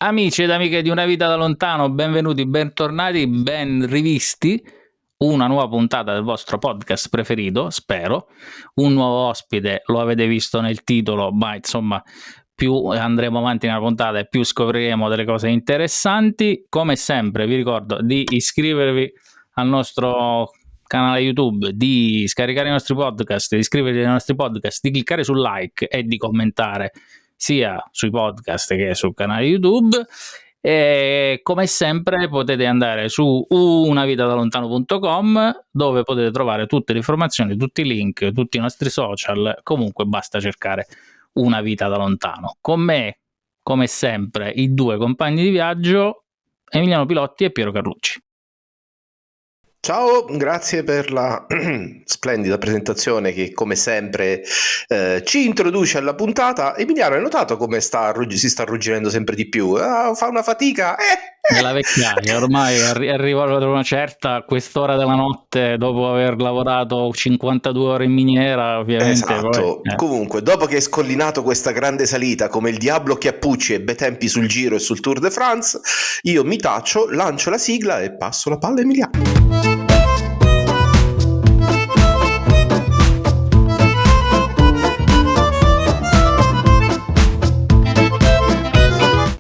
Amici ed amiche di Una Vita da Lontano, benvenuti, bentornati, ben rivisti. Una nuova puntata del vostro podcast preferito, spero. Un nuovo ospite, lo avete visto nel titolo, ma insomma, più andremo avanti nella puntata e più scopriremo delle cose interessanti. Come sempre, vi ricordo di iscrivervi al nostro canale YouTube, di scaricare i nostri podcast, di iscrivervi ai nostri podcast, di cliccare sul like e di commentare sia sui podcast che sul canale YouTube. E come sempre potete andare su unavitadalontano.com, dove potete trovare tutte le informazioni, tutti i link, tutti i nostri social. Comunque basta cercare Una Vita da Lontano. Con me, come sempre, i due compagni di viaggio, Emiliano Pilotti e Piero Carlucci. Ciao, grazie per la splendida presentazione che come sempre ci introduce alla puntata. Emiliano, hai notato come si sta arrugginendo sempre di più? Fa una fatica? Nella vecchiaia, ormai arrivato ad una certa, a quest'ora della notte, dopo aver lavorato 52 ore in miniera, ovviamente. Esatto, poi, comunque dopo che hai scollinato questa grande salita come il Diablo Chiappucci e bei tempi sul Giro e sul Tour de France, io mi taccio, lancio la sigla e passo la palla a Emiliano.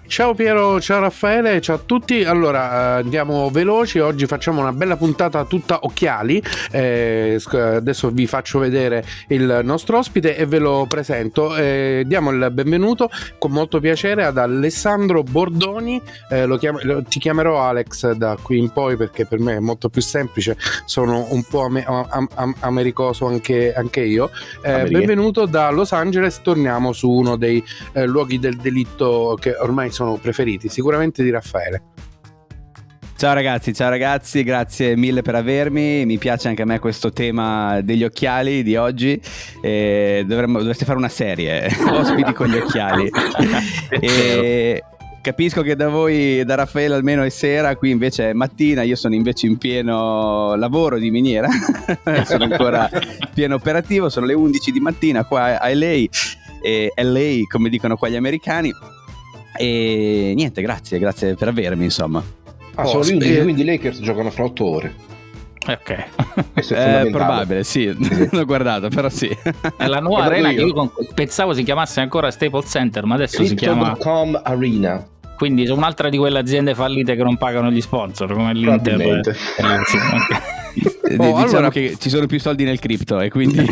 Ciao Piero, ciao Raffaele, ciao a tutti. Allora andiamo veloci, oggi facciamo una bella puntata tutta occhiali. Adesso vi faccio vedere il nostro ospite e ve lo presento. Diamo il benvenuto con molto piacere ad Alessandro Bordoni. Ti chiamerò Alex da qui in poi perché per me è molto più semplice, sono un po' americoso anche io. Benvenuto da Los Angeles, torniamo su uno dei luoghi del delitto che ormai sono preferiti sicuramente di Raffaele. Ciao ragazzi, grazie mille per avermi. Mi piace anche a me questo tema degli occhiali di oggi. Dovreste fare una serie ospiti con gli occhiali. Capisco che da voi, da Raffaele almeno è sera, qui invece è mattina, io sono invece in pieno lavoro di miniera, sono ancora pieno operativo, sono le 11 di mattina qua a LA, come dicono qua gli americani. E niente, grazie per avermi, insomma. Sono le 11, quindi i Lakers giocano fra 8 ore. Ok. Probabile, sì, non l'ho guardato, però sì. È la nuova arena che io pensavo si chiamasse ancncora Staples Center, ma adesso si chiama Crypto.com Arena. Quindi è un'altra di quelle aziende fallite che non pagano gli sponsor, come l'Inter. Diciamo allora, che ci sono più soldi nel cripto e quindi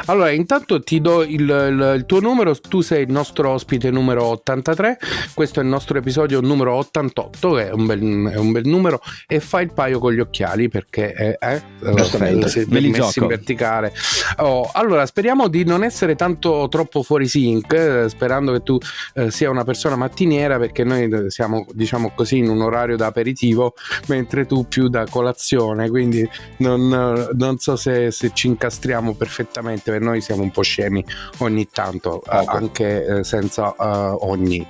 allora intanto ti do il tuo numero. Tu sei il nostro ospite numero 83, questo è il nostro episodio numero 88, che è un bel numero, e fai il paio con gli occhiali perché me li messi in verticale. Allora speriamo di non essere troppo fuori sync, sperando che tu sia una persona mattiniera, perché noi siamo, diciamo così, in un orario da aperitivo mentre tu più da colazione, quindi non so se ci incastriamo perfettamente, per noi siamo un po' scemi ogni tanto, anche senza ogni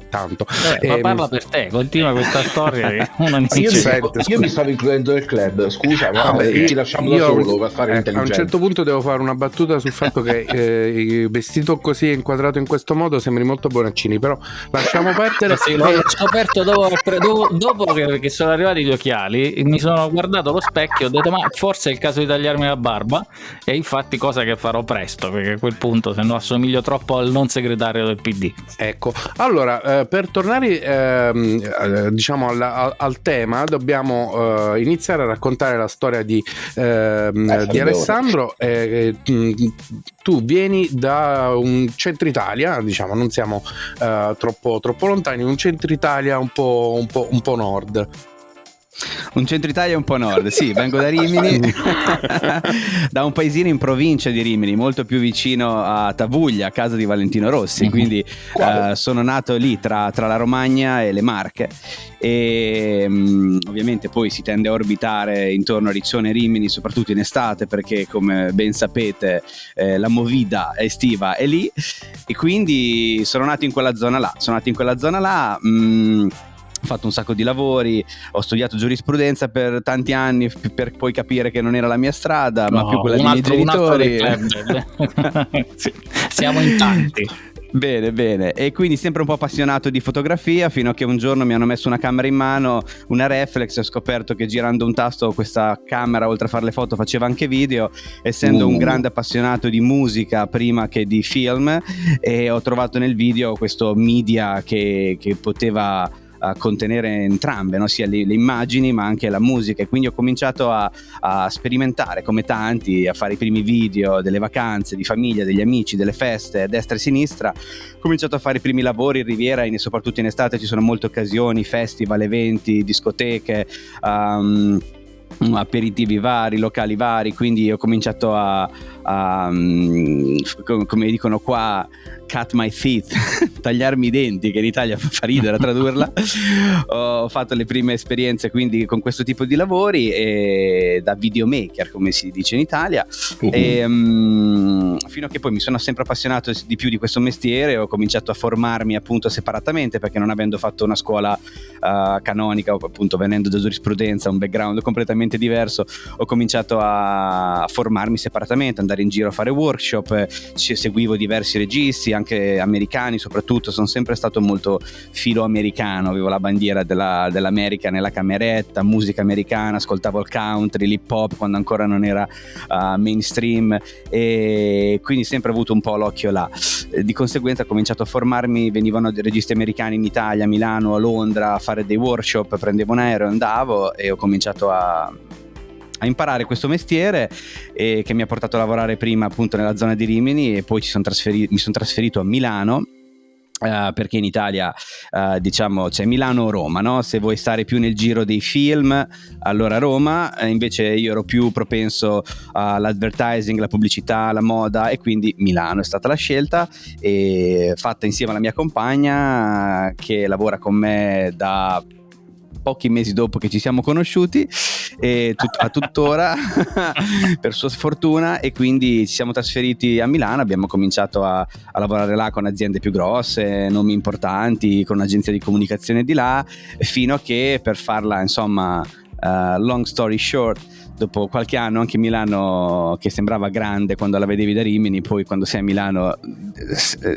tanto. Ma parla per te, continua questa storia che uno io mi stavo includendo nel club, scusa, ma ci lasciamo da solo per fare intelligente. A un certo punto devo fare una battuta sul fatto che vestito così inquadrato in questo modo sembri molto Bonaccini, però lasciamo perdere. Sì, l'ho scoperto dopo che sono arrivati gli occhiali, mi sono guardato allo specchio, ho detto ma forse è il caso di tagliarmi la barba, e infatti cosa che farò presto, perché a quel punto se no assomiglio troppo al non segretario del PD. Ecco, allora per tornare diciamo al tema, dobbiamo iniziare a raccontare la storia di Alessandro. Tu vieni da un centro Italia, diciamo, non siamo troppo lontani, un centro Italia un po' nord. Un centro Italia un po' nord, sì, vengo da Rimini, da un paesino in provincia di Rimini, molto più vicino a Tavuglia, a casa di Valentino Rossi, quindi sono nato lì tra la Romagna e le Marche, e ovviamente poi si tende a orbitare intorno a Riccione e Rimini, soprattutto in estate, perché come ben sapete la movida estiva è lì, e quindi sono nato in quella zona là. Ho fatto un sacco di lavori, ho studiato giurisprudenza per tanti anni per poi capire che non era la mia strada, ma più quella dei miei genitori. Siamo in tanti. Bene, e quindi sempre un po' appassionato di fotografia, fino a che un giorno mi hanno messo una camera in mano, una reflex, e ho scoperto che girando un tasto questa camera, oltre a fare le foto, faceva anche video. Essendo un grande appassionato di musica prima che di film, e ho trovato nel video questo media che poteva contenere entrambe, no? Sia le immagini ma anche la musica, e quindi ho cominciato a sperimentare come tanti, a fare i primi video delle vacanze, di famiglia, degli amici, delle feste a destra e sinistra. Ho cominciato a fare i primi lavori in Riviera, e soprattutto in estate ci sono molte occasioni, festival, eventi, discoteche, aperitivi vari, locali vari, quindi ho cominciato a come dicono qua, cut my teeth, tagliarmi i denti, che in Italia fa ridere a tradurla. Ho fatto le prime esperienze quindi con questo tipo di lavori, e da videomaker, come si dice in Italia, e fino a che poi mi sono sempre appassionato di più di questo mestiere. Ho cominciato a formarmi appunto separatamente, perché non avendo fatto una scuola canonica, o appunto venendo da giurisprudenza, un background completamente diverso, ho cominciato a formarmi separatamente, andare in giro a fare workshop, seguivo diversi registi, anche americani soprattutto. Sono sempre stato molto filo americano, avevo la bandiera dell'America nella cameretta, musica americana, ascoltavo il country, l'hip hop quando ancora non era mainstream, e quindi sempre avuto un po' l'occhio là. Di conseguenza ho cominciato a formarmi, venivano dei registi americani in Italia, a Milano, a Londra, a fare dei workshop, prendevo un aereo, andavo, e ho cominciato a imparare questo mestiere, che mi ha portato a lavorare prima appunto nella zona di Rimini, e poi mi sono trasferito a Milano, perché in Italia diciamo c'è Milano o Roma, no? Se vuoi stare più nel giro dei film, allora Roma, invece io ero più propenso all'advertising, la pubblicità, la moda, e quindi Milano è stata la scelta, e fatta insieme alla mia compagna, che lavora con me da pochi mesi dopo che ci siamo conosciuti, e a tuttora per sua sfortuna, e quindi ci siamo trasferiti a Milano. Abbiamo cominciato a lavorare là con aziende più grosse, nomi importanti, con un'agenzia di comunicazione di là, fino a che, per farla insomma long story short, dopo qualche anno anche Milano, che sembrava grande quando la vedevi da Rimini, poi quando sei a Milano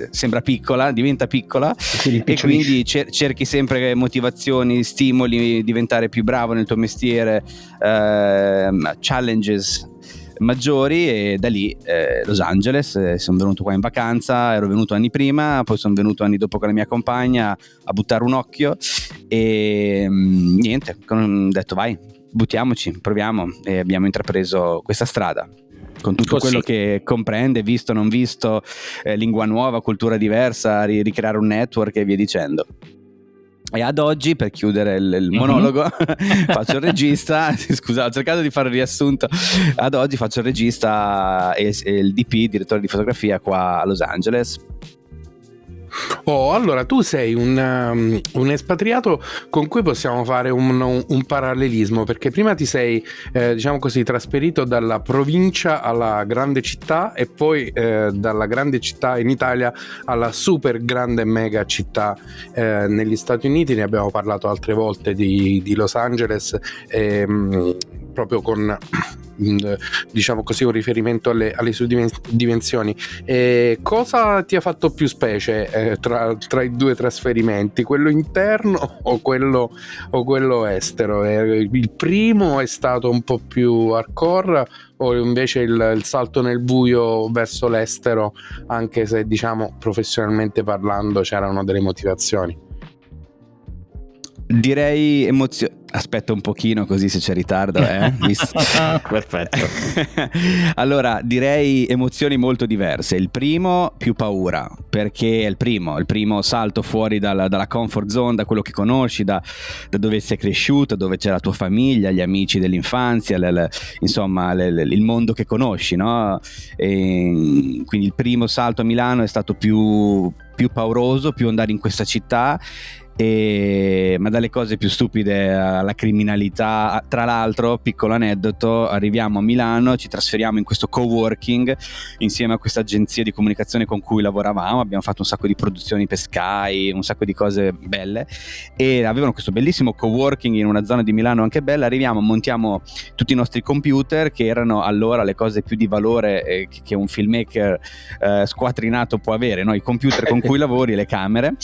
sembra piccola, diventa piccola, e quindi cerchi sempre motivazioni, stimoli, diventare più bravo nel tuo mestiere, challenges maggiori, e da lì Los Angeles. Sono venuto qua in vacanza, ero venuto anni prima, poi sono venuto anni dopo con la mia compagna a buttare un occhio, e niente, ho detto vai, buttiamoci, proviamo, e abbiamo intrapreso questa strada con tutto quello che comprende, visto, non visto, lingua nuova, cultura diversa, ricreare un network e via dicendo. E ad oggi, per chiudere il monologo, faccio il regista. Scusa, ho cercato di fare il riassunto. Ad oggi faccio il regista e il DP, direttore di fotografia, qua a Los Angeles. Oh, allora tu sei un espatriato con cui possiamo fare un parallelismo, perché prima ti sei diciamo così trasferito dalla provincia alla grande città, e poi dalla grande città in Italia alla super grande mega città negli Stati Uniti. Ne abbiamo parlato altre volte di Los Angeles, proprio con diciamo così un riferimento alle sue dimensioni. Cosa ti ha fatto più specie tra i due trasferimenti, quello interno o quello estero? Il primo è stato un po' più hardcore, o invece il salto nel buio verso l'estero, anche se diciamo professionalmente parlando c'erano delle motivazioni? Direi emozioni. Aspetta un pochino, così se c'è ritardo, Perfetto. Allora, direi emozioni molto diverse. Il primo, più paura, perché è il primo salto fuori dalla comfort zone, da quello che conosci, da dove sei cresciuto, dove c'è la tua famiglia, gli amici dell'infanzia, insomma il mondo che conosci, no? E quindi il primo salto a Milano è stato più pauroso, più andare in questa città. ma dalle cose più stupide alla criminalità. Tra l'altro, piccolo aneddoto, arriviamo a Milano, ci trasferiamo in questo coworking insieme a questa agenzia di comunicazione con cui lavoravamo, abbiamo fatto un sacco di produzioni per Sky, un sacco di cose belle, e avevano questo bellissimo coworking in una zona di Milano anche bella. Arriviamo, montiamo tutti i nostri computer, che erano allora le cose più di valore che un filmmaker squattrinato può avere, no? I computer con cui lavori, le camere,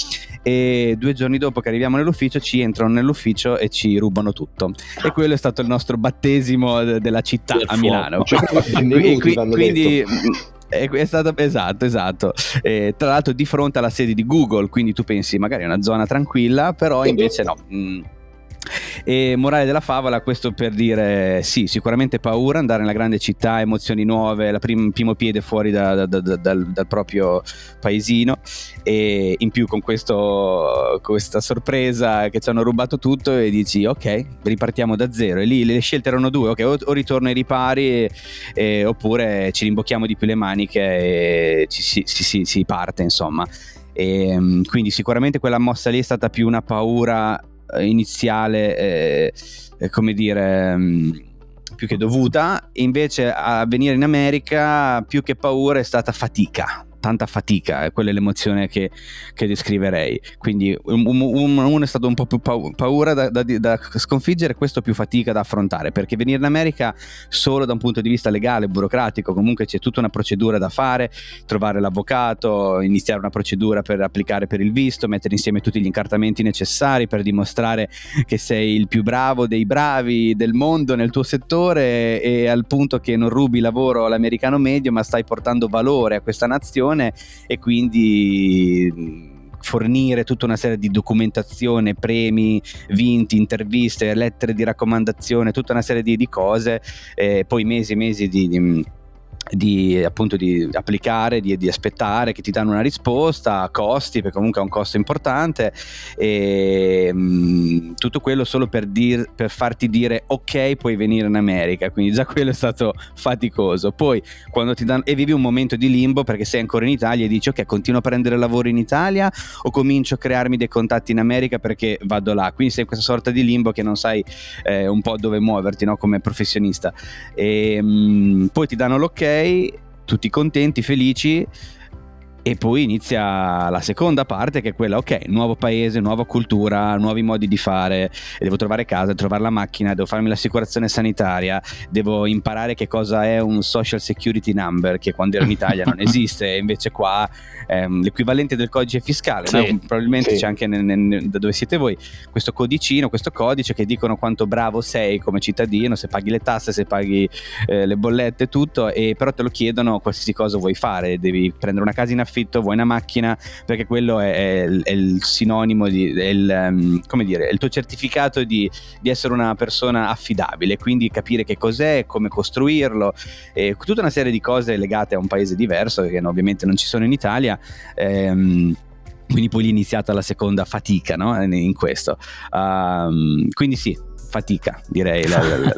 e 2 giorni dopo che arriviamo nell'ufficio ci entrano nell'ufficio e ci rubano tutto, e quello è stato il nostro battesimo della città a Milano. Quindi è stato esatto. Tra l'altro di fronte alla sede di Google, quindi tu pensi magari è una zona tranquilla, però invece no. E morale della favola, questo per dire sì, sicuramente paura, andare nella grande città, emozioni nuove, primo piede fuori dal proprio paesino, e in più con questa sorpresa che ci hanno rubato tutto, e dici ok, ripartiamo da zero, e lì le scelte erano 2, ok, o ritorno ai ripari oppure ci rimbocchiamo di più le maniche e si parte, insomma. E quindi sicuramente quella mossa lì è stata più una paura iniziale, come dire, più che dovuta. Invece a venire in America più che paura è stata fatica, tanta fatica, quella è l'emozione che descriverei. Quindi uno è stato un po' più paura da sconfiggere, questo più fatica da affrontare, perché venire in America solo da un punto di vista legale, burocratico, comunque c'è tutta una procedura da fare, trovare l'avvocato, iniziare una procedura per applicare per il visto, mettere insieme tutti gli incartamenti necessari per dimostrare che sei il più bravo dei bravi del mondo nel tuo settore, e al punto che non rubi lavoro all'americano medio, ma stai portando valore a questa nazione, e quindi fornire tutta una serie di documentazione, premi vinti, interviste, lettere di raccomandazione, tutta una serie di cose, poi mesi e mesi di appunto di applicare, di aspettare che ti danno una risposta, costi, perché comunque è un costo importante, e tutto quello solo per farti dire ok, puoi venire in America. Quindi già quello è stato faticoso. Poi quando ti danno, e vivi un momento di limbo, perché sei ancora in Italia e dici ok, continuo a prendere lavoro in Italia o comincio a crearmi dei contatti in America perché vado là. Quindi sei in questa sorta di limbo che non sai un po' dove muoverti, no? Come professionista. E poi ti danno l'ok, tutti contenti, felici, e poi inizia la seconda parte, che è quella, ok, nuovo paese, nuova cultura, nuovi modi di fare, devo trovare casa, devo trovare la macchina, devo farmi l'assicurazione sanitaria, devo imparare che cosa è un social security number, che quando ero in Italia non esiste, e invece qua l'equivalente del codice fiscale, sì, no? Probabilmente sì. C'è anche da dove siete voi questo codicino, questo codice che dicono quanto bravo sei come cittadino, se paghi le tasse, se paghi le bollette e tutto, e però te lo chiedono qualsiasi cosa vuoi fare, devi prendere una casa in affitto, vuoi una macchina, perché quello è il sinonimo come dire, il tuo certificato di essere una persona affidabile, quindi capire che cos'è, come costruirlo, e tutta una serie di cose legate a un paese diverso che ovviamente non ci sono in Italia. Quindi poi è iniziata la seconda fatica, no? In questo, quindi sì, fatica, direi.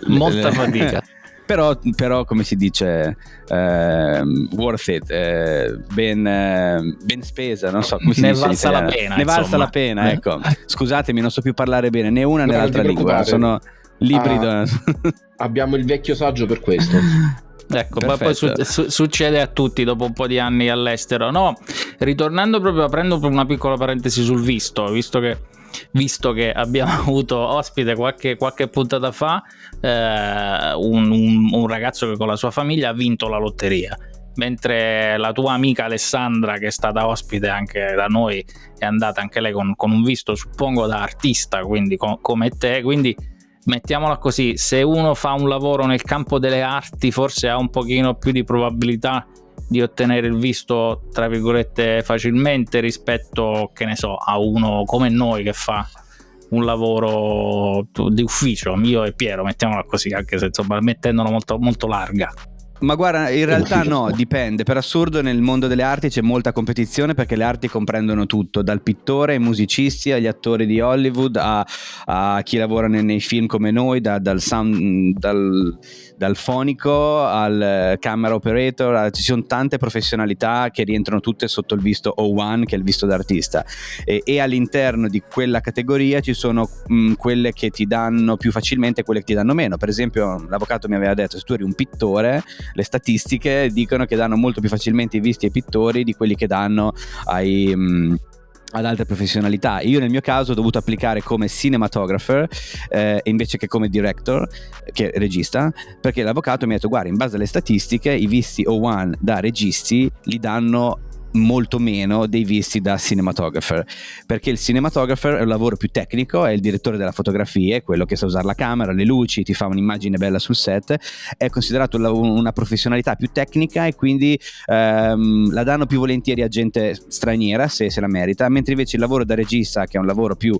Molta fatica. Però come si dice, worth it, ben spesa, non so come si dice, valsa la pena, ne valsa la pena, ecco. Scusatemi, non so più parlare bene né una né l'altra lingua, sono librido. Abbiamo il vecchio saggio per questo. Ecco, poi succede a tutti dopo un po' di anni all'estero. No, ritornando proprio, aprendo una piccola parentesi sul visto che abbiamo avuto ospite qualche puntata fa, un ragazzo che con la sua famiglia ha vinto la lotteria, mentre la tua amica Alessandra, che è stata ospite anche da noi, è andata anche lei con un visto, suppongo da artista, quindi come te. Quindi mettiamola così, se uno fa un lavoro nel campo delle arti forse ha un pochino più di probabilità di ottenere il visto, tra virgolette, facilmente, rispetto, che ne so, a uno come noi che fa un lavoro di ufficio, io e Piero, mettiamola così, anche se insomma mettendola molto, molto larga. Ma guarda, in realtà no, dipende. Per assurdo nel mondo delle arti c'è molta competizione, perché le arti comprendono tutto, dal pittore ai musicisti, agli attori di Hollywood, a chi lavora nei film come noi, dal fonico al camera operator. Ci sono tante professionalità che rientrano tutte sotto il visto O1, che è il visto d'artista, e all'interno di quella categoria ci sono quelle che ti danno più facilmente e quelle che ti danno meno. Per esempio l'avvocato mi aveva detto: se tu eri un pittore, le statistiche dicono che danno molto più facilmente i visti ai pittori di quelli che danno ad altre professionalità. Io nel mio caso ho dovuto applicare come cinematographer invece che come director, che è regista, perché l'avvocato mi ha detto: guarda, in base alle statistiche i visti O1 da registi li danno molto meno dei visti da cinematographer, perché il cinematographer è un lavoro più tecnico, è il direttore della fotografia, è quello che sa usare la camera, le luci, ti fa un'immagine bella sul set, è considerato una professionalità più tecnica, e quindi la danno più volentieri a gente straniera se la merita, mentre invece il lavoro da regista, che è un lavoro più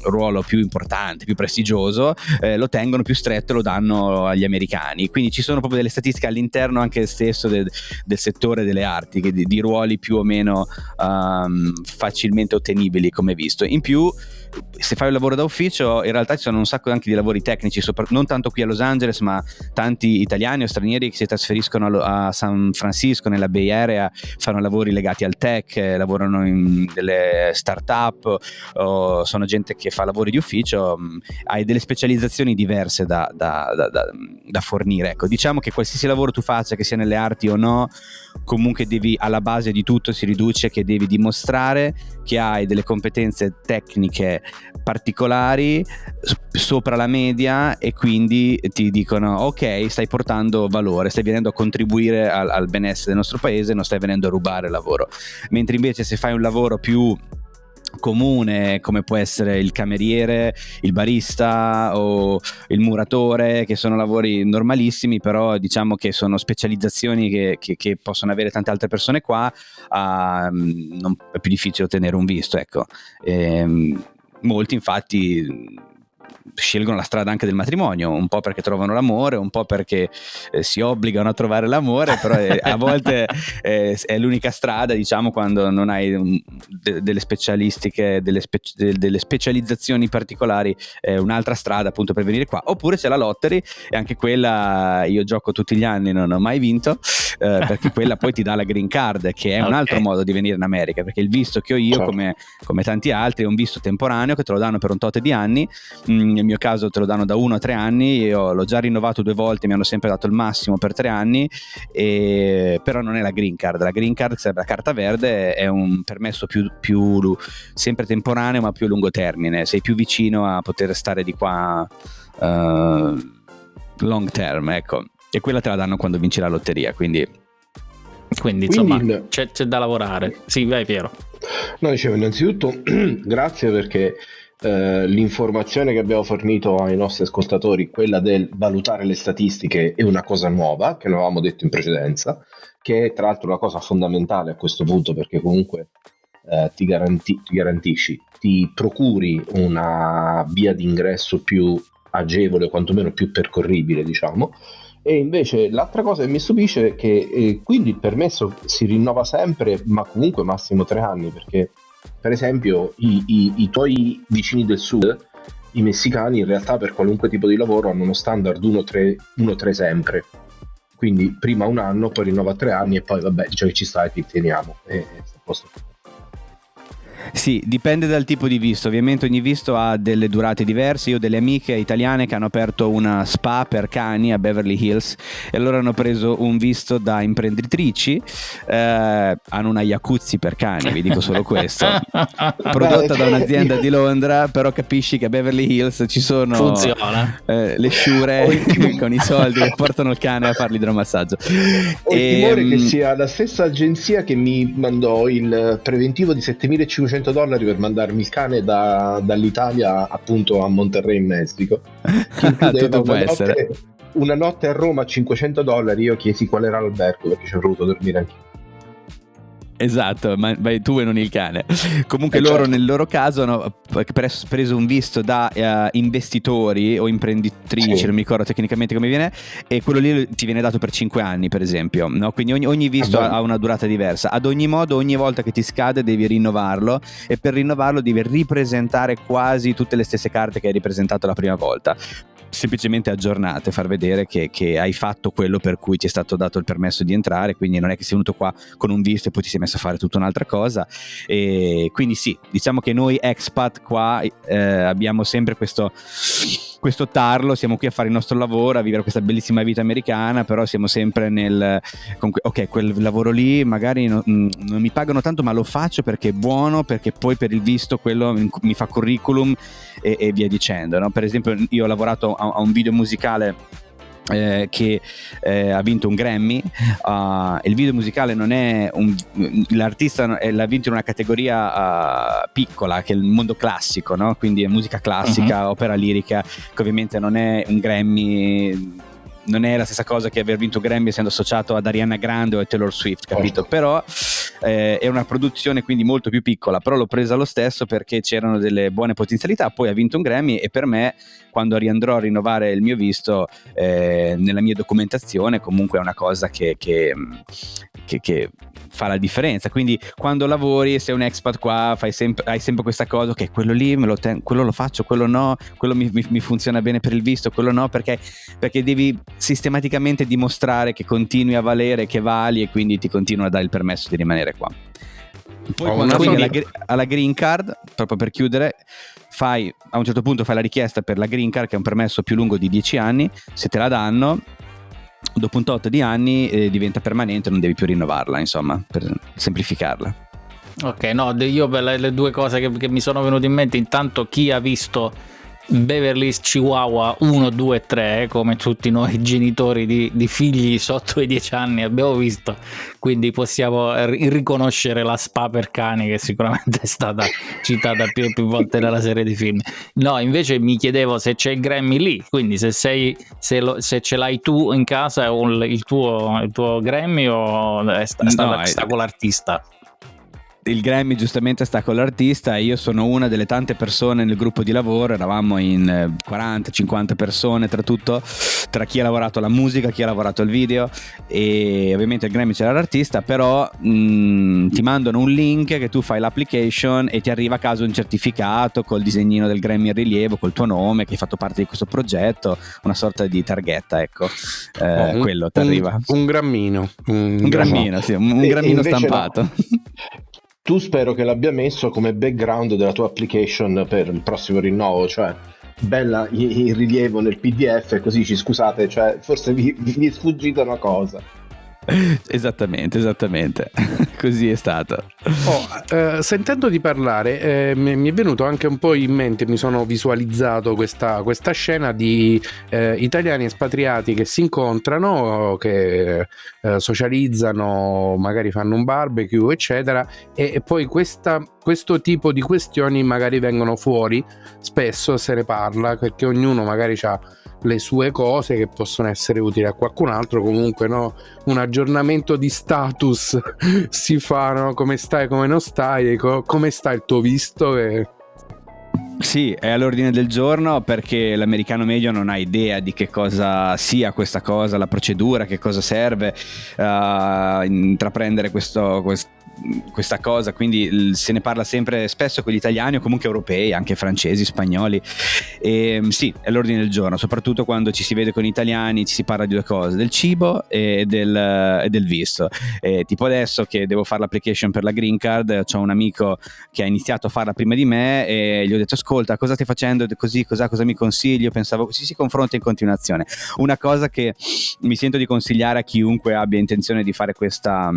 ruolo più importante, più prestigioso, lo tengono più stretto e lo danno agli americani. Quindi ci sono proprio delle statistiche all'interno anche stesso del settore delle arti, che di ruoli più o meno facilmente ottenibili, come visto. In più, se fai un lavoro da ufficio, in realtà ci sono un sacco anche di lavori tecnici, non tanto qui a Los Angeles, ma tanti italiani o stranieri che si trasferiscono a San Francisco, nella Bay Area, fanno lavori legati al tech, lavorano in delle start-up, o sono gente che fa lavori di ufficio. Hai delle specializzazioni diverse da fornire. Ecco, diciamo che qualsiasi lavoro tu faccia, che sia nelle arti o no, comunque devi, alla base di tutto si riduce che devi dimostrare che hai delle competenze tecniche particolari sopra la media, e quindi ti dicono: ok, stai portando valore, stai venendo a contribuire al benessere del nostro paese, non stai venendo a rubare lavoro. Mentre invece se fai un lavoro più comune, come può essere il cameriere, il barista o il muratore, che sono lavori normalissimi, però diciamo che sono specializzazioni che possono avere tante altre persone qua, non è più difficile ottenere un visto, ecco. Molti infatti scelgono la strada anche del matrimonio, un po' perché trovano l'amore, un po' perché si obbligano a trovare l'amore, però a volte è l'unica strada, diciamo, quando non hai delle specialistiche, delle specializzazioni particolari, un'altra strada appunto per venire qua. Oppure c'è la lottery, e anche quella io gioco tutti gli anni, non ho mai vinto, perché quella poi ti dà la green card, che è un altro modo di venire in America, perché il visto che ho io, come tanti altri, è un visto temporaneo che te lo danno per un tot di anni. Nel mio caso te lo danno da 1 a 3 anni, io l'ho già rinnovato 2 volte, mi hanno sempre dato il massimo per 3 anni, però non è la green card. La green card, sarebbe la carta verde, è un permesso più sempre temporaneo ma più a lungo termine, sei più vicino a poter stare di qua long term, ecco, e quella te la danno quando vinci la lotteria, quindi insomma c'è da lavorare. Sì, vai Piero. No, dicevo, innanzitutto grazie, perché l'informazione che abbiamo fornito ai nostri ascoltatori, quella del valutare le statistiche, è una cosa nuova che non avevamo detto in precedenza, che è tra l'altro una cosa fondamentale a questo punto, perché comunque ti garantisci, ti procuri una via d'ingresso più agevole, o quantomeno più percorribile, diciamo. E invece l'altra cosa che mi stupisce è che quindi il permesso si rinnova sempre, ma comunque massimo 3 anni, perché per esempio i tuoi vicini del sud, i messicani, in realtà per qualunque tipo di lavoro hanno uno standard 1-3 sempre, quindi prima 1 anno, poi rinnova 3 anni, e poi vabbè, diciamo che ci sta e ti teniamo, e sta a posto. Sì, dipende dal tipo di visto, ovviamente ogni visto ha delle durate diverse. Io ho delle amiche italiane che hanno aperto una spa per cani a Beverly Hills, e allora hanno preso un visto da imprenditrici, hanno una jacuzzi per cani, vi dico solo questo, prodotta da un'azienda di Londra, però capisci che a Beverly Hills ci sono le sciure con i soldi che portano il cane a fargli idromassaggio. Ho il timore che sia la stessa agenzia che mi mandò il preventivo di $7.500 per mandarmi il cane dall'Italia appunto a Monterrey in Messico, che includeva una notte a Roma a $500. Io chiesi qual era l'albergo, perché ci avrei voluto dormire anche io. Esatto, ma vai tu e non il cane. Comunque loro, certo, nel loro caso hanno preso un visto da investitori o imprenditrici, Sì. non mi ricordo tecnicamente come viene, e quello lì ti viene dato per 5 anni per esempio, no? Quindi ogni visto ha una durata diversa. Ad ogni modo, ogni volta che ti scade devi rinnovarlo, e per rinnovarlo devi ripresentare quasi tutte le stesse carte che hai ripresentato la prima volta, semplicemente aggiornate, far vedere che hai fatto quello per cui ti è stato dato il permesso di entrare, quindi non è che sei venuto qua con un visto e poi ti sei messo a fare tutta un'altra cosa. E quindi sì, diciamo che noi expat qua abbiamo sempre questo tarlo, siamo qui a fare il nostro lavoro, a vivere questa bellissima vita americana, però siamo sempre ok, quel lavoro lì magari non mi pagano tanto, ma lo faccio perché è buono, perché poi per il visto quello mi fa curriculum e via dicendo, no? Per esempio io ho lavorato a un video musicale che ha vinto un Grammy. Il video musicale non è l'artista l'ha vinto in una categoria piccola, che è il mondo classico, no? Quindi è musica classica, opera lirica, che ovviamente non è un Grammy, non è la stessa cosa che aver vinto Grammy essendo associato ad Ariana Grande o a Taylor Swift, capito? Però è una produzione quindi molto più piccola, però l'ho presa lo stesso perché c'erano delle buone potenzialità. Poi ha vinto un Grammy, e per me, quando riandrò a rinnovare il mio visto, nella mia documentazione comunque è una cosa che fa la differenza. Quindi quando lavori, sei un expat qua, hai sempre questa cosa, ok, quello lì quello lo faccio, quello no, quello mi funziona bene per il visto, quello no, perché devi sistematicamente dimostrare che continui a valere, che vali, e quindi ti continua a dare il permesso di rimanere qua. Poi quando arrivi alla green card, proprio per chiudere, a un certo punto fai la richiesta per la green card, che è un permesso più lungo di 10 anni. Se te la danno, dopo un tot di anni diventa permanente, non devi più rinnovarla, insomma, per semplificarla. Ok, no, io per le due cose che mi sono venute in mente, intanto chi ha visto Beverly Hills Chihuahua 1, 2 e 3, come tutti noi genitori di figli sotto i 10 anni abbiamo visto, quindi possiamo riconoscere la spa per cani, che sicuramente è stata citata più volte nella serie di film. No, invece mi chiedevo se c'è il Grammy lì, quindi se ce l'hai tu in casa, il tuo Grammy, o sta con l'artista? Il Grammy giustamente sta con l'artista, e io sono una delle tante persone nel gruppo di lavoro. Eravamo in 40-50 persone, tra chi ha lavorato alla musica, chi ha lavorato al video, e ovviamente il Grammy c'era l'artista, però ti mandano un link che tu fai l'application e ti arriva a casa un certificato col disegnino del Grammy in rilievo, col tuo nome, che hai fatto parte di questo progetto, una sorta di targhetta, ecco. Quello ti arriva. Un grammino. Un grammino, sì, un grammino stampato. No. Tu spero che l'abbia messo come background della tua application per il prossimo rinnovo, cioè bella in rilievo nel PDF, così ci scusate, cioè forse vi è sfuggita una cosa. Esattamente così è stato. Sentendo parlare mi è venuto anche un po' in mente, mi sono visualizzato questa scena di italiani espatriati che si incontrano, che socializzano, magari fanno un barbecue eccetera, e poi questo tipo di questioni magari vengono fuori, spesso se ne parla perché ognuno magari ha le sue cose che possono essere utili a qualcun altro. Comunque, no, un aggiornamento di status si fa, no? Come stai, come non stai, come sta il tuo visto? Sì, è all'ordine del giorno, perché l'americano medio non ha idea di che cosa sia questa cosa, la procedura, che cosa serve intraprendere questa cosa, quindi se ne parla sempre spesso con gli italiani o comunque europei, anche francesi, spagnoli, e sì, è l'ordine del giorno, soprattutto quando ci si vede con gli italiani, ci si parla di due cose, del cibo e del visto. Tipo adesso che devo fare l'application per la green card, c'ho un amico che ha iniziato a farla prima di me e gli ho detto: ascolta, cosa stai facendo così, cosa mi consigli? Io pensavo si confronta in continuazione. Una cosa che mi sento di consigliare a chiunque abbia intenzione di fare questa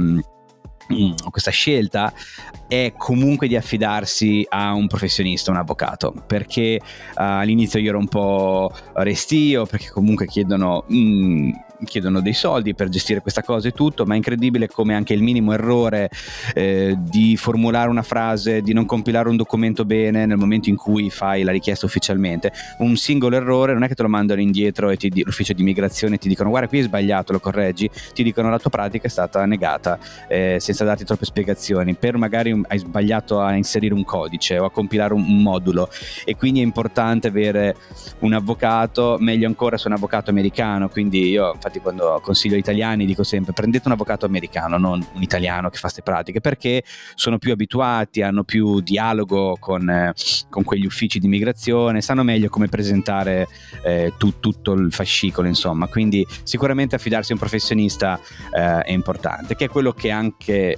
scelta è comunque di affidarsi a un professionista, un avvocato, perché all'inizio io ero un po' restio, perché comunque chiedono chiedono dei soldi per gestire questa cosa e tutto, ma è incredibile come anche il minimo errore di formulare una frase, di non compilare un documento bene nel momento in cui fai la richiesta ufficialmente, un singolo errore non è che te lo mandano indietro e l'ufficio di immigrazione ti dicono guarda qui hai sbagliato, lo correggi, ti dicono la tua pratica è stata negata senza darti troppe spiegazioni, per magari hai sbagliato a inserire un codice o a compilare un modulo, e quindi è importante avere un avvocato, meglio ancora se un avvocato americano. Quindi io infatti quando consiglio agli italiani dico sempre prendete un avvocato americano, non un italiano che fa queste pratiche, perché sono più abituati, hanno più dialogo con quegli uffici di immigrazione, sanno meglio come presentare tutto il fascicolo, insomma. Quindi sicuramente affidarsi a un professionista è importante, che è quello che anche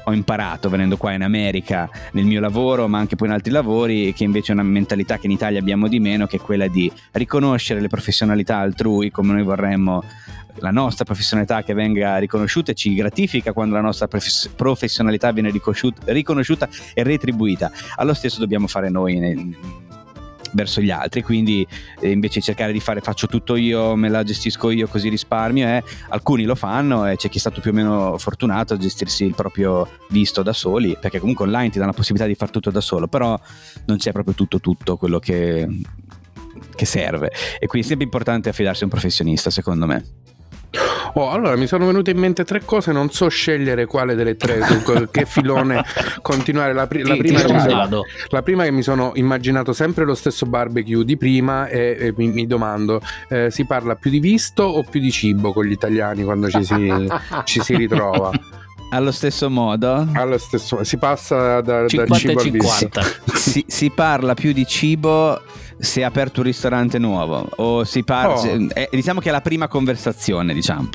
ho imparato venendo qua in America nel mio lavoro, ma anche poi in altri lavori, che invece è una mentalità che in Italia abbiamo di meno, che è quella di riconoscere le professionalità altrui come noi vorremmo la nostra professionalità che venga riconosciuta, e ci gratifica quando la nostra professionalità viene riconosciuta e retribuita. Allo stesso dobbiamo fare noi verso gli altri, quindi invece di cercare di fare faccio tutto io, me la gestisco io così risparmio, alcuni lo fanno e c'è chi è stato più o meno fortunato a gestirsi il proprio visto da soli, perché comunque online ti dà la possibilità di far tutto da solo, però non c'è proprio tutto quello che serve, e quindi è sempre importante affidarsi a un professionista, secondo me. Allora mi sono venute in mente 3 cose, non so scegliere quale delle 3, che filone continuare. La prima che mi sono immaginato sempre lo stesso barbecue di prima, e mi domando si parla più di visto o più di cibo con gli italiani quando ci si ritrova? Allo stesso modo? Si passa da 50 cibo al visto. Si parla più di cibo se è aperto un ristorante nuovo, o si parla diciamo che è la prima conversazione, diciamo,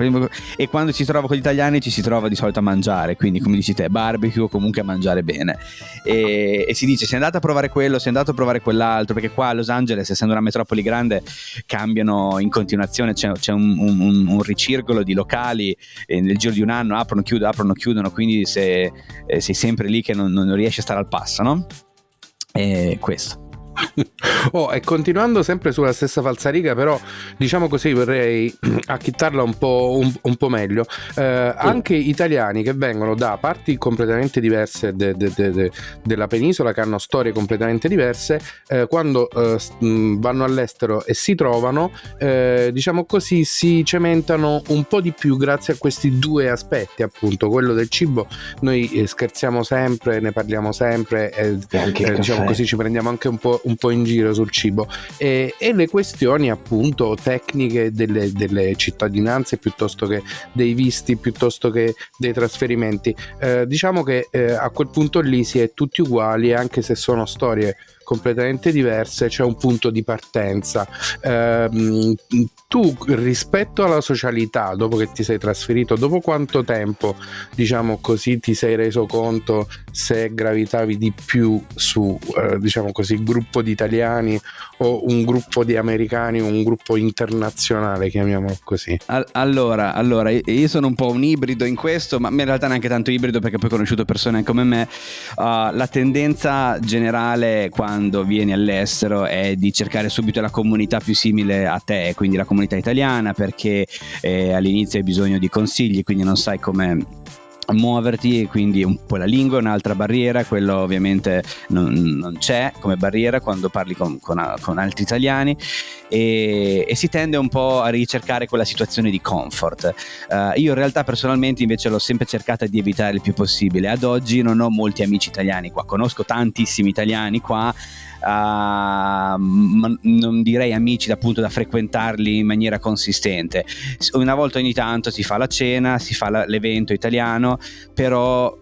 e quando ci si trova con gli italiani ci si trova di solito a mangiare, quindi come dici te, barbecue o comunque a mangiare bene, e si dice sei andato a provare quello, sei andato a provare quell'altro, perché qua a Los Angeles, essendo una metropoli grande, cambiano in continuazione, c'è un ricircolo di locali nel giro di un anno, aprono, chiudono, quindi sei sempre lì che non riesci a stare al passo, no? E questo. E continuando sempre sulla stessa falsariga, però diciamo così, vorrei acchittarla un po' meglio. Anche italiani che vengono da parti completamente diverse della penisola, che hanno storie completamente diverse, quando vanno all'estero e si trovano, diciamo così, si cementano un po' di più grazie a questi 2 aspetti, appunto quello del cibo. Noi scherziamo sempre, ne parliamo sempre, diciamo così, ci prendiamo anche un po' in giro sul cibo, e le questioni appunto tecniche delle cittadinanze, piuttosto che dei visti, piuttosto che dei trasferimenti. Diciamo che a quel punto lì si è tutti uguali, anche se sono storie completamente diverse, c'è un punto di partenza. Tu, rispetto alla socialità, dopo che ti sei trasferito, dopo quanto tempo, diciamo così, ti sei reso conto se gravitavi di più su diciamo così, gruppo di italiani o un gruppo di americani, un gruppo internazionale, chiamiamolo così? Allora io sono un po' un ibrido in questo, ma in realtà neanche tanto ibrido, perché poi ho conosciuto persone come me. La tendenza generale quando vieni all'estero è di cercare subito la comunità più simile a te, quindi la comunità italiana, perché all'inizio hai bisogno di consigli, quindi non sai come muoverti, e quindi un po' la lingua è un'altra barriera, quello ovviamente non c'è come barriera quando parli con altri italiani, e si tende un po' a ricercare quella situazione di comfort. Io in realtà personalmente invece l'ho sempre cercata di evitare il più possibile. Ad oggi non ho molti amici italiani qua, conosco tantissimi italiani qua, ma non direi amici appunto da frequentarli in maniera consistente. Una volta ogni tanto si fa la cena, si fa l'evento italiano, però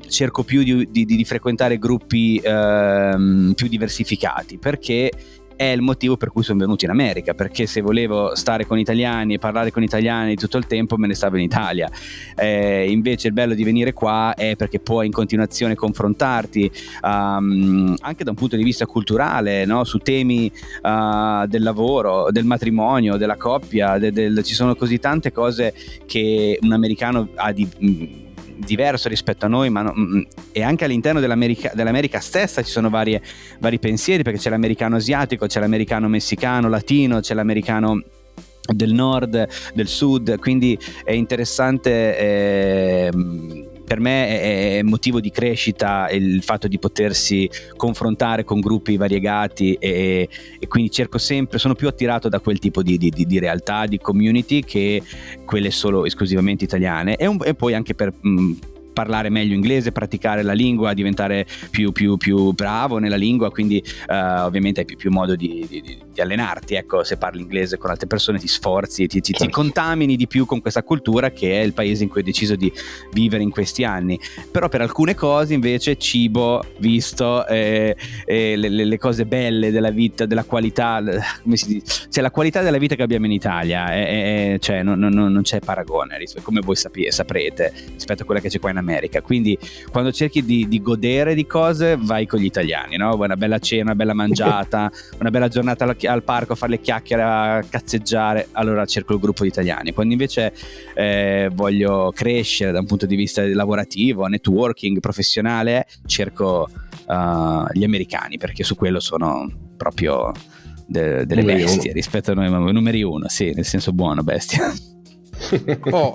cerco più di frequentare gruppi più diversificati, perché è il motivo per cui sono venuto in America, perché se volevo stare con italiani e parlare con italiani tutto il tempo me ne stavo in Italia. Invece il bello di venire qua è perché puoi in continuazione confrontarti anche da un punto di vista culturale, no? Su temi del lavoro, del matrimonio, della coppia, ci sono così tante cose che un americano ha di diverso rispetto a noi, ma e anche all'interno dell'America stessa ci sono vari pensieri, perché c'è l'americano asiatico, c'è l'americano messicano, latino, c'è l'americano del nord, del sud, quindi è interessante. Per me è motivo di crescita il fatto di potersi confrontare con gruppi variegati e quindi cerco sempre, sono più attirato da quel tipo di realtà, di community, che quelle solo esclusivamente italiane, e poi anche per parlare meglio inglese, praticare la lingua, diventare più bravo nella lingua, quindi ovviamente hai più modo di allenarti, ecco. Se parli inglese con altre persone ti sforzi, ti contamini di più con questa cultura, che è il paese in cui ho deciso di vivere in questi anni. Però per alcune cose invece, cibo, visto le cose belle della vita, della qualità, come si dice, cioè la qualità della vita che abbiamo in Italia cioè non c'è paragone, come voi saprete, rispetto a quella che c'è qua in America. Quindi quando cerchi di godere di cose, vai con gli italiani, no? Una bella cena, una bella mangiata, una bella giornata al parco a fare le chiacchiere, a cazzeggiare, allora cerco il gruppo di italiani. Quando invece voglio crescere da un punto di vista lavorativo, networking, professionale, cerco gli americani, perché su quello sono proprio delle numeri bestie uno. rispetto a noi, numeri uno, sì, nel senso buono, bestia.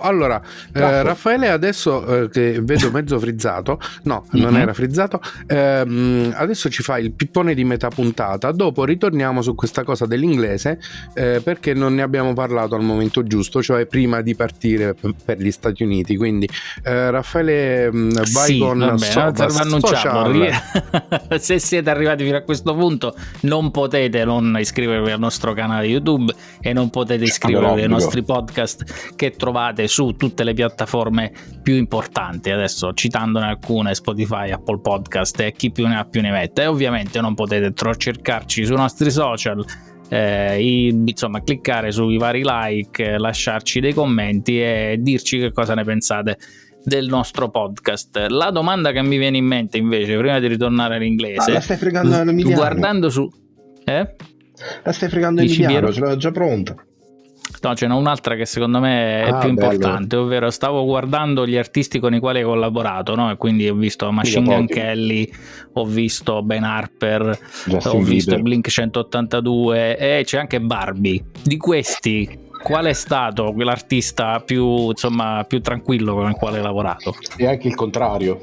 Allora Raffaele adesso che vedo mezzo frizzato, no, non era frizzato, adesso ci fa il pippone di metà puntata, dopo ritorniamo su questa cosa dell'inglese, perché non ne abbiamo parlato al momento giusto, cioè prima di partire per gli Stati Uniti. Quindi Raffaele, vai con social. Se siete arrivati fino a questo punto, non potete non iscrivervi al nostro canale YouTube e non potete iscrivervi ai nostri podcast che trovate su tutte le piattaforme più importanti, adesso citandone alcune: Spotify, Apple Podcast e chi più ne ha più ne mette. E ovviamente non potete cercarci sui nostri social, insomma cliccare sui vari like, lasciarci dei commenti e dirci che cosa ne pensate del nostro podcast. La domanda che mi viene in mente invece, prima di ritornare all'inglese, la stai fregando all'Emiliano, guardando su la stai fregando Emiliano, ce l'ho già pronta. No, ce n'è un'altra che secondo me è più importante, ovvero stavo guardando gli artisti con i quali hai collaborato, no? E quindi ho visto Machine Gun Kelly, ho visto Ben Harper, ho visto Blink 182 e c'è anche Barbie. Di questi, qual è stato l'artista più tranquillo con il quale hai lavorato? E anche il contrario.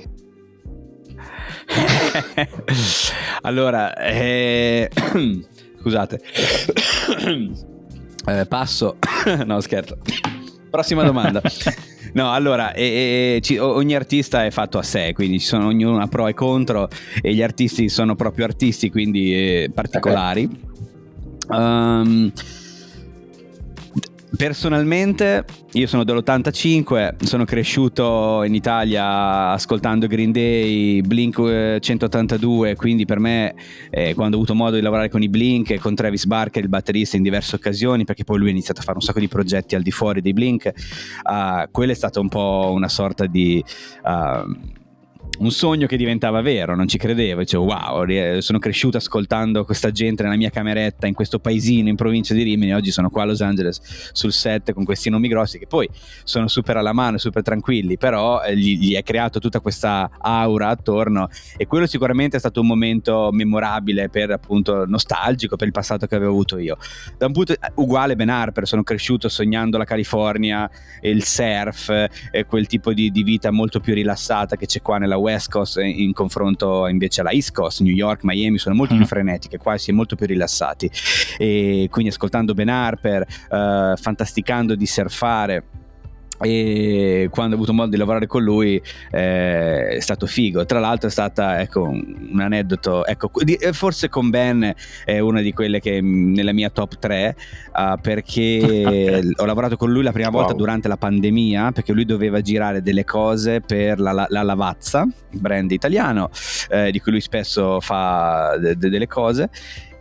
Allora, scusate. Passo. No, scherzo. Prossima domanda. No, allora, ogni artista è fatto a sé, quindi ci sono ognuno ha pro e contro, e gli artisti sono proprio artisti, quindi particolari. Personalmente io sono dell'85, sono cresciuto in Italia ascoltando Green Day, Blink 182, quindi per me quando ho avuto modo di lavorare con i Blink e con Travis Barker, il batterista, in diverse occasioni, perché poi lui ha iniziato a fare un sacco di progetti al di fuori dei Blink, quello è stato un po' una sorta di un sogno che diventava vero, non ci credevo, dicevo wow, sono cresciuto ascoltando questa gente nella mia cameretta in questo paesino in provincia di Rimini, oggi sono qua a Los Angeles sul set con questi nomi grossi che poi sono super alla mano, super tranquilli, però gli è creato tutta questa aura attorno, e quello sicuramente è stato un momento memorabile, per appunto nostalgico per il passato che avevo avuto io. Da un punto uguale Ben Harper, sono cresciuto sognando la California, il surf, quel tipo di vita molto più rilassata che c'è qua nella West Coast in confronto invece alla East Coast. New York, Miami sono molto più frenetiche, qua si è molto più rilassati, e quindi ascoltando Ben Harper, fantasticando di surfare, e quando ho avuto modo di lavorare con lui è stato figo. Tra l'altro è stata, ecco, un aneddoto, ecco, forse con Ben è una di quelle che nella mia top 3, perché ho lavorato con lui la prima volta durante la pandemia, perché lui doveva girare delle cose per la Lavazza, brand italiano di cui lui spesso fa delle cose.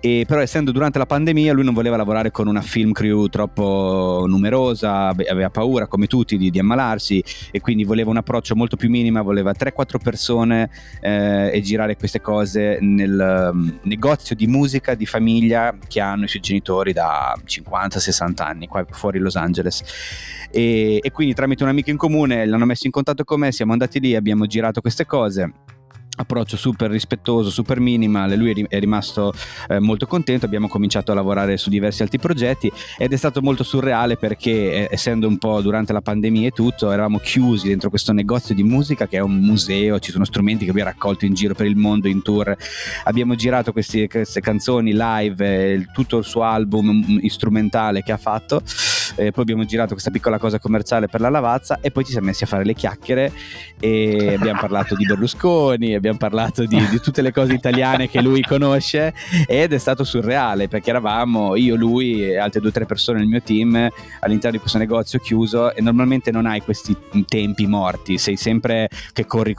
E però essendo durante la pandemia lui non voleva lavorare con una film crew troppo numerosa, aveva paura come tutti di ammalarsi, e quindi voleva un approccio molto più minimo, voleva 3-4 persone e girare queste cose nel negozio di musica di famiglia che hanno i suoi genitori da 50-60 anni qua fuori Los Angeles, e quindi tramite un amico in comune l'hanno messo in contatto con me, siamo andati lì, abbiamo girato queste cose. approccio super rispettoso, super minimal. Lui è rimasto molto contento. Abbiamo cominciato a lavorare su diversi altri progetti ed è stato molto surreale perché essendo un po' durante la pandemia e tutto, eravamo chiusi dentro questo negozio di musica che è un museo, ci sono strumenti che abbiamo raccolto in giro per il mondo in tour, abbiamo girato queste canzoni live, tutto il suo album strumentale che ha fatto, poi abbiamo girato questa piccola cosa commerciale per la Lavazza e poi ci siamo messi a fare le chiacchiere e abbiamo parlato di Berlusconi, abbiamo parlato di tutte le cose italiane che lui conosce ed è stato surreale perché eravamo io, lui e altre 2 o 3 persone nel mio team all'interno di questo negozio chiuso e normalmente non hai questi tempi morti, sei sempre che corri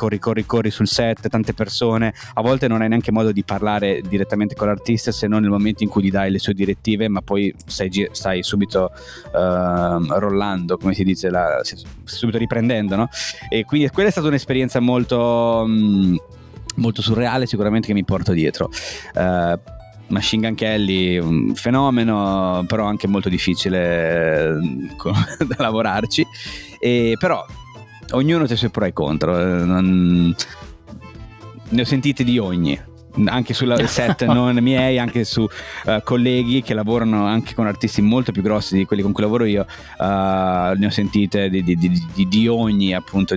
sul set, tante persone, a volte non hai neanche modo di parlare direttamente con l'artista se non nel momento in cui gli dai le sue direttive, ma poi stai subito rollando, come si dice, subito riprendendo, no? E quindi quella è stata un'esperienza molto surreale, sicuramente, che mi porto dietro. Machine Gun Kelly, un fenomeno, però anche molto difficile da lavorarci, però ognuno ha i suoi pro e contro, ne ho sentite di ogni, anche sul set non miei, anche su colleghi che lavorano anche con artisti molto più grossi di quelli con cui lavoro io, ne ho sentite di ogni, appunto,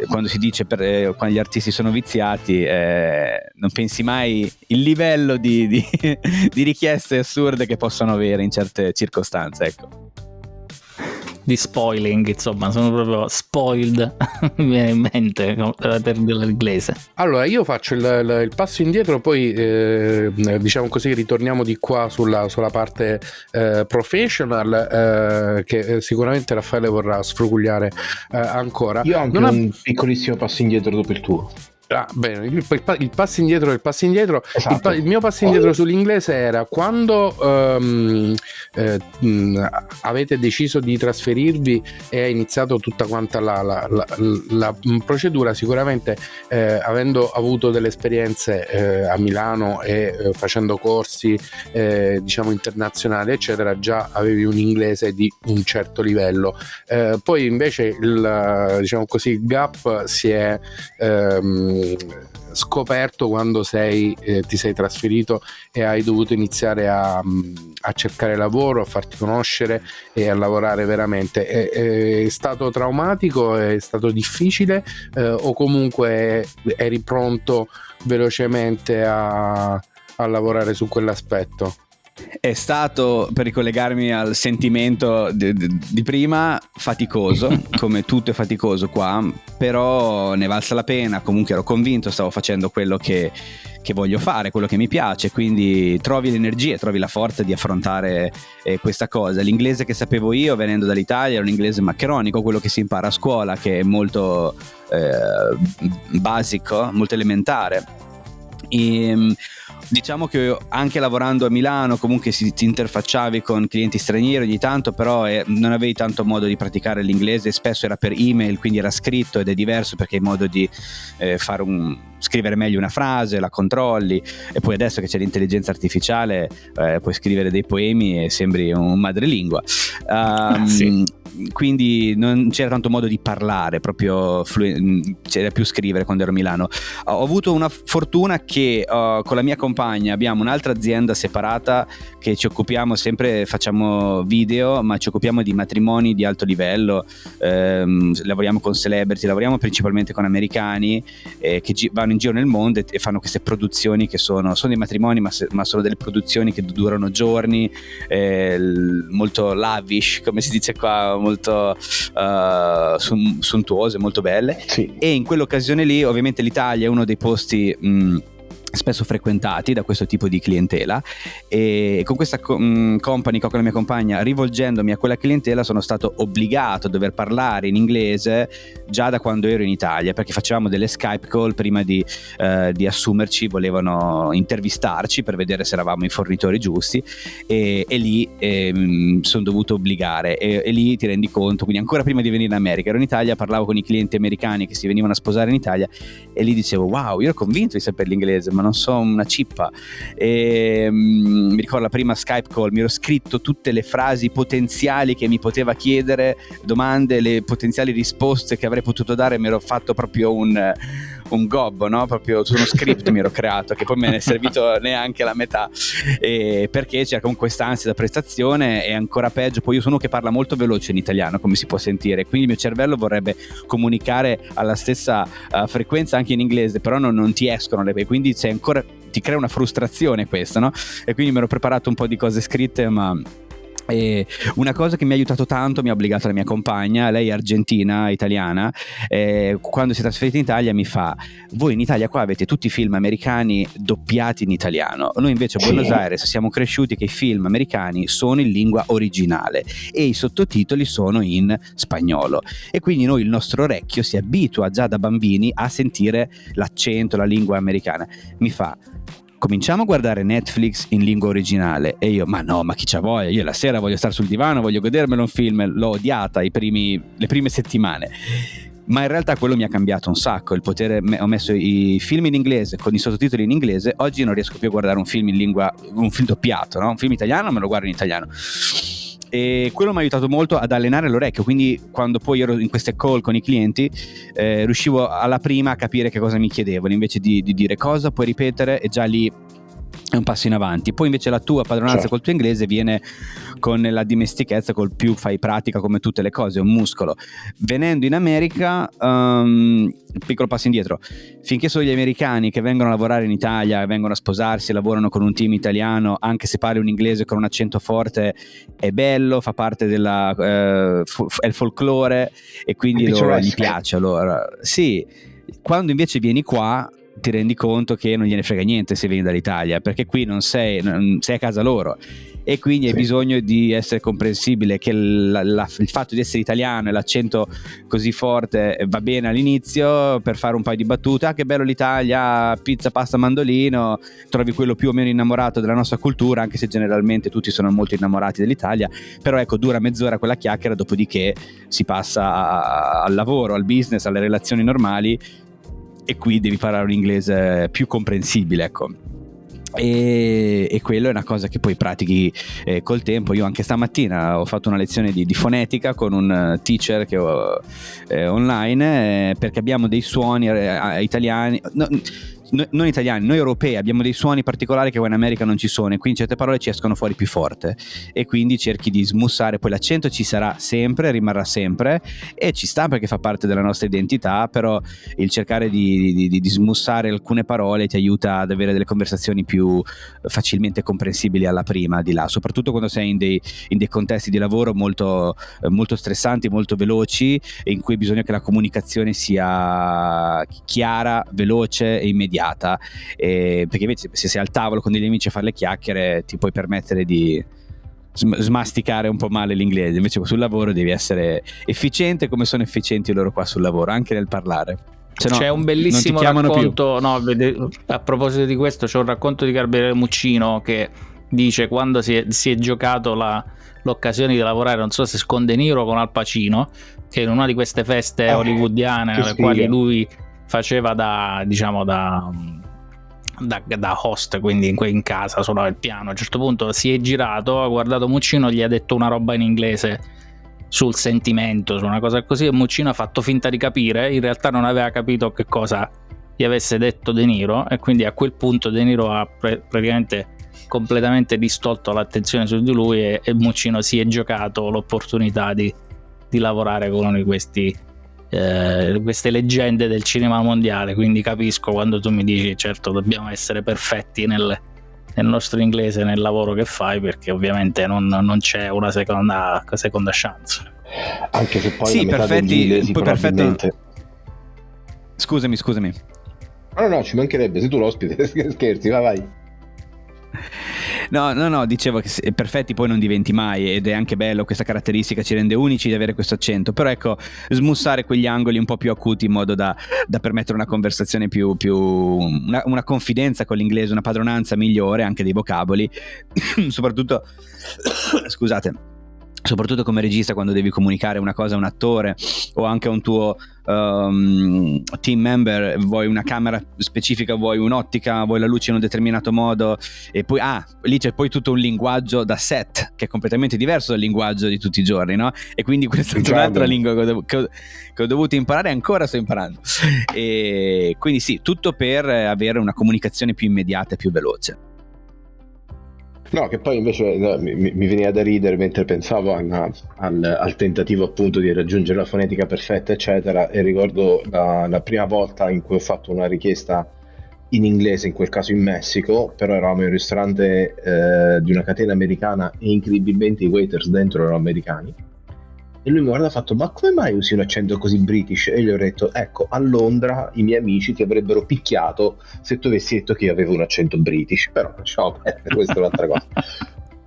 quando si dice quando gli artisti sono viziati, non pensi mai il livello di richieste assurde che possono avere in certe circostanze, ecco. Di spoiling, insomma, sono proprio spoiled, mi viene in mente per dirlo in inglese. Allora io faccio il passo indietro, poi diciamo così ritorniamo di qua sulla parte professional, che sicuramente Raffaele vorrà sfrugugliare ancora. Io ho anche un piccolissimo passo indietro dopo il tuo. Ah, bene, il passo indietro. Esatto. Il mio passo indietro sull'inglese era quando avete deciso di trasferirvi e è iniziato tutta quanta la procedura. Sicuramente avendo avuto delle esperienze a Milano e facendo corsi diciamo internazionali eccetera, già avevi un inglese di un certo livello, poi invece diciamo così il gap si è scoperto quando ti sei trasferito e hai dovuto iniziare a cercare lavoro, a farti conoscere e a lavorare veramente. È stato traumatico, è stato difficile, o comunque eri pronto velocemente a lavorare su quell'aspetto? È stato, per ricollegarmi al sentimento di prima, faticoso, come tutto è faticoso qua, però ne valsa la pena. Comunque ero convinto, stavo facendo quello che voglio fare, quello che mi piace, quindi trovi l'energia, trovi la forza di affrontare questa cosa. L'inglese che sapevo io venendo dall'Italia era un inglese maccheronico, quello che si impara a scuola, che è molto basico, molto elementare. E diciamo che anche lavorando a Milano comunque ti interfacciavi con clienti stranieri ogni tanto, però non avevi tanto modo di praticare l'inglese, spesso era per email, quindi era scritto ed è diverso perché hai modo di scrivere meglio una frase, la controlli, e poi adesso che c'è l'intelligenza artificiale puoi scrivere dei poemi e sembri un madrelingua. Sì. Quindi non c'era tanto modo di parlare, proprio c'era più scrivere quando ero a Milano. Ho avuto una fortuna che con la mia compagna abbiamo un'altra azienda separata che ci occupiamo sempre, facciamo video, ma ci occupiamo di matrimoni di alto livello, lavoriamo con celebrity, lavoriamo principalmente con americani che vanno in giro nel mondo e fanno queste produzioni che sono dei matrimoni, ma sono delle produzioni che durano giorni, molto lavish, come si dice qua, molto sontuose, molto belle. Sì. E in quell'occasione lì ovviamente l'Italia è uno dei posti spesso frequentati da questo tipo di clientela, e con questa company, con la mia compagna, rivolgendomi a quella clientela, sono stato obbligato a dover parlare in inglese già da quando ero in Italia, perché facevamo delle Skype call prima di assumerci, volevano intervistarci per vedere se eravamo i fornitori giusti, e lì sono dovuto obbligare, e lì ti rendi conto, quindi ancora prima di venire in America ero in Italia, parlavo con i clienti americani che si venivano a sposare in Italia e lì dicevo wow, io ero convinto di sapere l'inglese ma non so una cippa, e mi ricordo la prima Skype call mi ero scritto tutte le frasi potenziali che mi poteva chiedere, domande, le potenziali risposte che avrei potuto dare, mi ero fatto proprio un gobbo, no? Proprio su uno script mi ero creato, che poi me ne è servito neanche la metà, perché c'è comunque quest'ansia da prestazione, e ancora peggio, poi io sono uno che parla molto veloce in italiano, come si può sentire, quindi il mio cervello vorrebbe comunicare alla stessa frequenza anche in inglese, però non ti escono le, quindi c'è ancora, ti crea una frustrazione questa, no? E quindi mi ero preparato un po' di cose scritte, ma una cosa che mi ha aiutato tanto, mi ha obbligato la mia compagna, lei è argentina, italiana, quando si è trasferita in Italia mi fa: voi in Italia qua avete tutti i film americani doppiati in italiano, noi invece a Buenos Aires siamo cresciuti che i film americani sono in lingua originale e i sottotitoli sono in spagnolo, e quindi noi, il nostro orecchio si abitua già da bambini a sentire l'accento, la lingua americana. Mi fa: cominciamo a guardare Netflix in lingua originale. E io: ma no, ma chi c'ha voglia, io la sera voglio stare sul divano, voglio godermelo un film. L'ho odiata le prime settimane, ma in realtà quello mi ha cambiato un sacco, il potere. Ho messo i film in inglese con i sottotitoli in inglese, oggi non riesco più a guardare un film in lingua, un film doppiato, no? Un film italiano me lo guardo in italiano, e quello mi ha aiutato molto ad allenare l'orecchio, quindi quando poi ero in queste call con i clienti riuscivo alla prima a capire che cosa mi chiedevano, invece di dire cosa puoi ripetere, e già lì è un passo in avanti. Poi invece la tua padronanza col tuo inglese viene con la dimestichezza, col più fai pratica, come tutte le cose, è un muscolo. Venendo in America, piccolo passo indietro, finché sono gli americani che vengono a lavorare in Italia, vengono a sposarsi, lavorano con un team italiano, anche se parli un inglese con un accento forte, è bello, fa parte della è il folklore, e quindi gli piace. Allora sì, quando invece vieni qua ti rendi conto che non gliene frega niente se vieni dall'Italia, perché qui non sei a casa loro, e quindi hai bisogno di essere comprensibile, che il fatto di essere italiano e l'accento così forte va bene all'inizio per fare un paio di battute. Ah, che bello l'Italia, pizza, pasta, mandolino, trovi quello più o meno innamorato della nostra cultura, anche se generalmente tutti sono molto innamorati dell'Italia, però ecco, dura mezz'ora quella chiacchiera, dopodiché si passa al lavoro, al business, alle relazioni normali, e qui devi parlare un inglese più comprensibile, ecco. E quello è una cosa che poi pratichi col tempo. Io anche stamattina ho fatto una lezione di fonetica con un teacher che ho online, perché abbiamo dei suoni italiani, non italiani, noi europei abbiamo dei suoni particolari che qua in America non ci sono, e quindi certe parole ci escono fuori più forte, e quindi cerchi di smussare. Poi l'accento ci sarà sempre, rimarrà sempre, e ci sta perché fa parte della nostra identità, però il cercare di smussare alcune parole ti aiuta ad avere delle conversazioni più facilmente comprensibili alla prima di là, soprattutto quando sei in dei contesti di lavoro molto, molto stressanti, molto veloci, e in cui bisogna che la comunicazione sia chiara, veloce e immediata, perché invece se sei al tavolo con degli amici a fare le chiacchiere ti puoi permettere di smasticare un po' male l'inglese, invece sul lavoro devi essere efficiente, come sono efficienti loro qua sul lavoro, anche nel parlare. C'è un bellissimo racconto, a proposito di questo, c'è un racconto di Gabriele Muccino che dice quando si è giocato l'occasione di lavorare, non so se con De Niro o con Al Pacino, che in una di queste feste hollywoodiane nelle quali lui faceva da host, quindi in casa suonava il piano. A un certo punto si è girato, ha guardato Muccino, gli ha detto una roba in inglese sul sentimento, su una cosa così, e Muccino ha fatto finta di capire, in realtà non aveva capito che cosa gli avesse detto De Niro, e quindi a quel punto De Niro ha praticamente completamente distolto l'attenzione su di lui, e Muccino si è giocato l'opportunità di lavorare con uno di queste leggende del cinema mondiale. Quindi capisco quando tu mi dici certo dobbiamo essere perfetti nel nostro inglese nel lavoro che fai, perché ovviamente non c'è una seconda chance, anche se poi sì, la metà degli inglesi poi probabilmente... Scusami no, ci mancherebbe, sei tu l'ospite. Scherzi, vai. No, dicevo che perfetti poi non diventi mai, ed è anche bello, questa caratteristica ci rende unici di avere questo accento, però ecco, smussare quegli angoli un po' più acuti in modo da permettere una conversazione più una confidenza con l'inglese, una padronanza migliore anche dei vocaboli soprattutto scusate, soprattutto come regista, quando devi comunicare una cosa a un attore o anche a un tuo team member, vuoi una camera specifica, vuoi un'ottica, vuoi la luce in un determinato modo, e poi lì c'è poi tutto un linguaggio da set che è completamente diverso dal linguaggio di tutti i giorni, no? E quindi questa è un'altra lingua che ho dovuto imparare e ancora sto imparando, e quindi sì, tutto per avere una comunicazione più immediata e più veloce. No, che poi invece mi veniva da ridere mentre pensavo al tentativo appunto di raggiungere la fonetica perfetta, eccetera, e ricordo la prima volta in cui ho fatto una richiesta in inglese, in quel caso in Messico, però eravamo in un ristorante di una catena americana e incredibilmente i waiters dentro erano americani. E lui mi guarda e ha fatto: ma come mai usi un accento così british? E gli ho detto: ecco, a Londra i miei amici ti avrebbero picchiato se tu avessi detto che io avevo un accento british. Però lasciamo perdere, questa è un'altra cosa.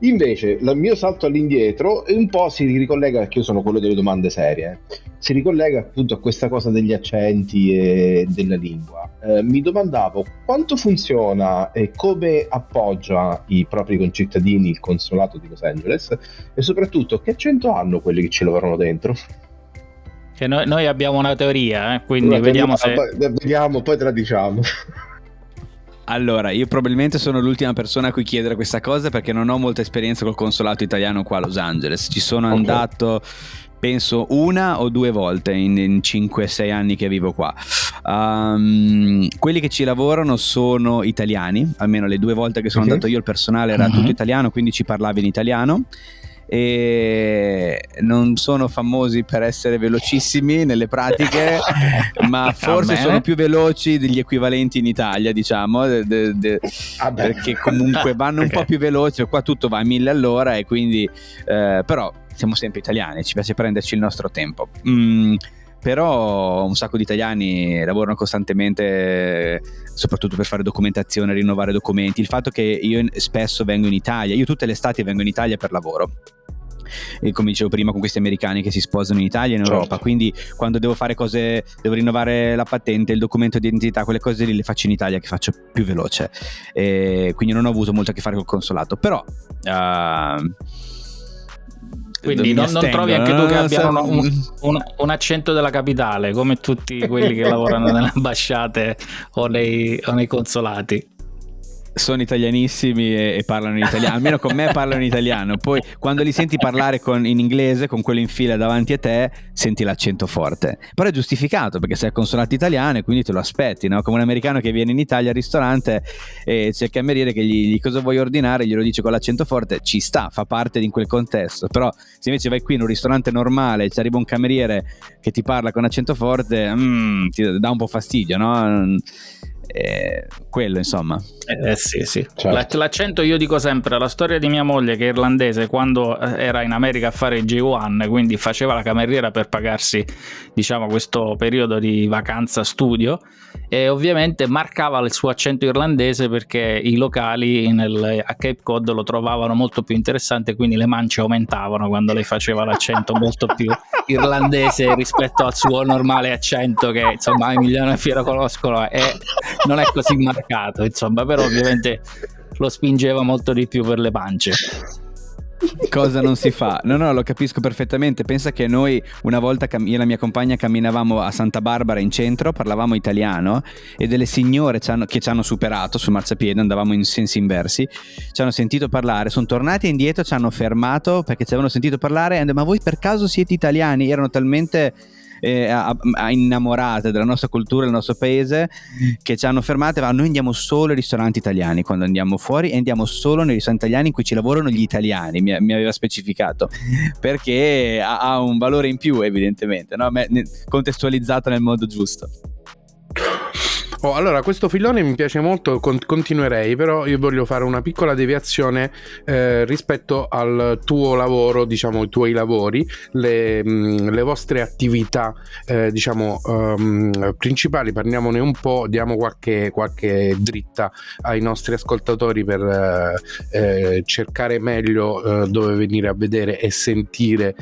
Invece il mio salto all'indietro un po' si ricollega, perché io sono quello delle domande serie, si ricollega appunto a questa cosa degli accenti e della lingua. Mi domandavo quanto funziona e come appoggia i propri concittadini il consolato di Los Angeles, e soprattutto che accento hanno quelli che ci lavorano dentro. Che noi abbiamo una teoria, quindi vediamo se... Vediamo, poi te la diciamo. Allora, io probabilmente sono l'ultima persona a cui chiedere questa cosa, perché non ho molta esperienza col consolato italiano qua a Los Angeles. Ci sono andato, penso, 1 o 2 volte in 5-6 anni che vivo qua. Quelli che ci lavorano sono italiani, almeno le 2 volte che sono andato io il personale era tutto italiano, quindi ci parlavi in italiano. E non sono famosi per essere velocissimi nelle pratiche, ma forse sono più veloci degli equivalenti in Italia, diciamo, perché comunque vanno un po' più veloci. Qua tutto va a 1000 all'ora e quindi però siamo sempre italiani, ci piace prenderci il nostro tempo. Però un sacco di italiani lavorano costantemente, soprattutto per fare documentazione, rinnovare documenti. Il fatto che io spesso vengo in Italia, io tutte le estati vengo in Italia per lavoro, e come dicevo prima, con questi americani che si sposano in Italia e in Europa, quindi quando devo fare cose, devo rinnovare la patente, il documento di identità, quelle cose lì le faccio in Italia, che faccio più veloce, e quindi non ho avuto molto a che fare col consolato. Però quindi non trovi anche tu che abbiano un accento della capitale, come tutti quelli che lavorano nelle ambasciate o nei consolati? Sono italianissimi e parlano in italiano, almeno con me parlano in italiano. Poi quando li senti parlare in inglese, con quello in fila davanti a te, senti l'accento forte, però è giustificato perché sei al consolato italiano e quindi te lo aspetti, no? Come un americano che viene in Italia al ristorante e c'è il cameriere che gli cosa vuoi ordinare, glielo dice con l'accento forte, ci sta, fa parte di quel contesto. Però se invece vai qui in un ristorante normale e ci arriva un cameriere che ti parla con accento forte, ti dà un po' fastidio, no? Quello, insomma. Sì. Certo. L'accento, io dico sempre la storia di mia moglie che è irlandese, quando era in America a fare il J1, quindi faceva la cameriera per pagarsi, diciamo, questo periodo di vacanza studio, e ovviamente marcava il suo accento irlandese perché i locali a Cape Cod lo trovavano molto più interessante, quindi le mance aumentavano quando lei faceva l'accento molto più irlandese rispetto al suo normale accento che, insomma, Emiliano e Piero conoscono e non è così marcato, insomma, però ovviamente lo spingeva molto di più per le pance. Cosa non si fa? No, lo capisco perfettamente. Pensa che noi una volta, io e la mia compagna, camminavamo a Santa Barbara in centro, parlavamo italiano e delle signore che ci hanno superato sul marciapiede, andavamo in sensi inversi, ci hanno sentito parlare, sono tornati indietro, ci hanno fermato perché ci avevano sentito parlare e ma voi per caso siete italiani? Erano talmente innamorate della nostra cultura, del nostro paese, che ci hanno fermate. Ma noi andiamo solo ai ristoranti italiani quando andiamo fuori, e andiamo solo nei ristoranti italiani in cui ci lavorano gli italiani, mi aveva specificato, perché ha un valore in più, evidentemente, no? Contestualizzato nel modo giusto. Allora, questo filone mi piace molto, continuerei, però io voglio fare una piccola deviazione rispetto al tuo lavoro, diciamo i tuoi lavori, le vostre attività diciamo principali. Parliamone un po', diamo qualche dritta ai nostri ascoltatori per cercare meglio dove venire a vedere e sentire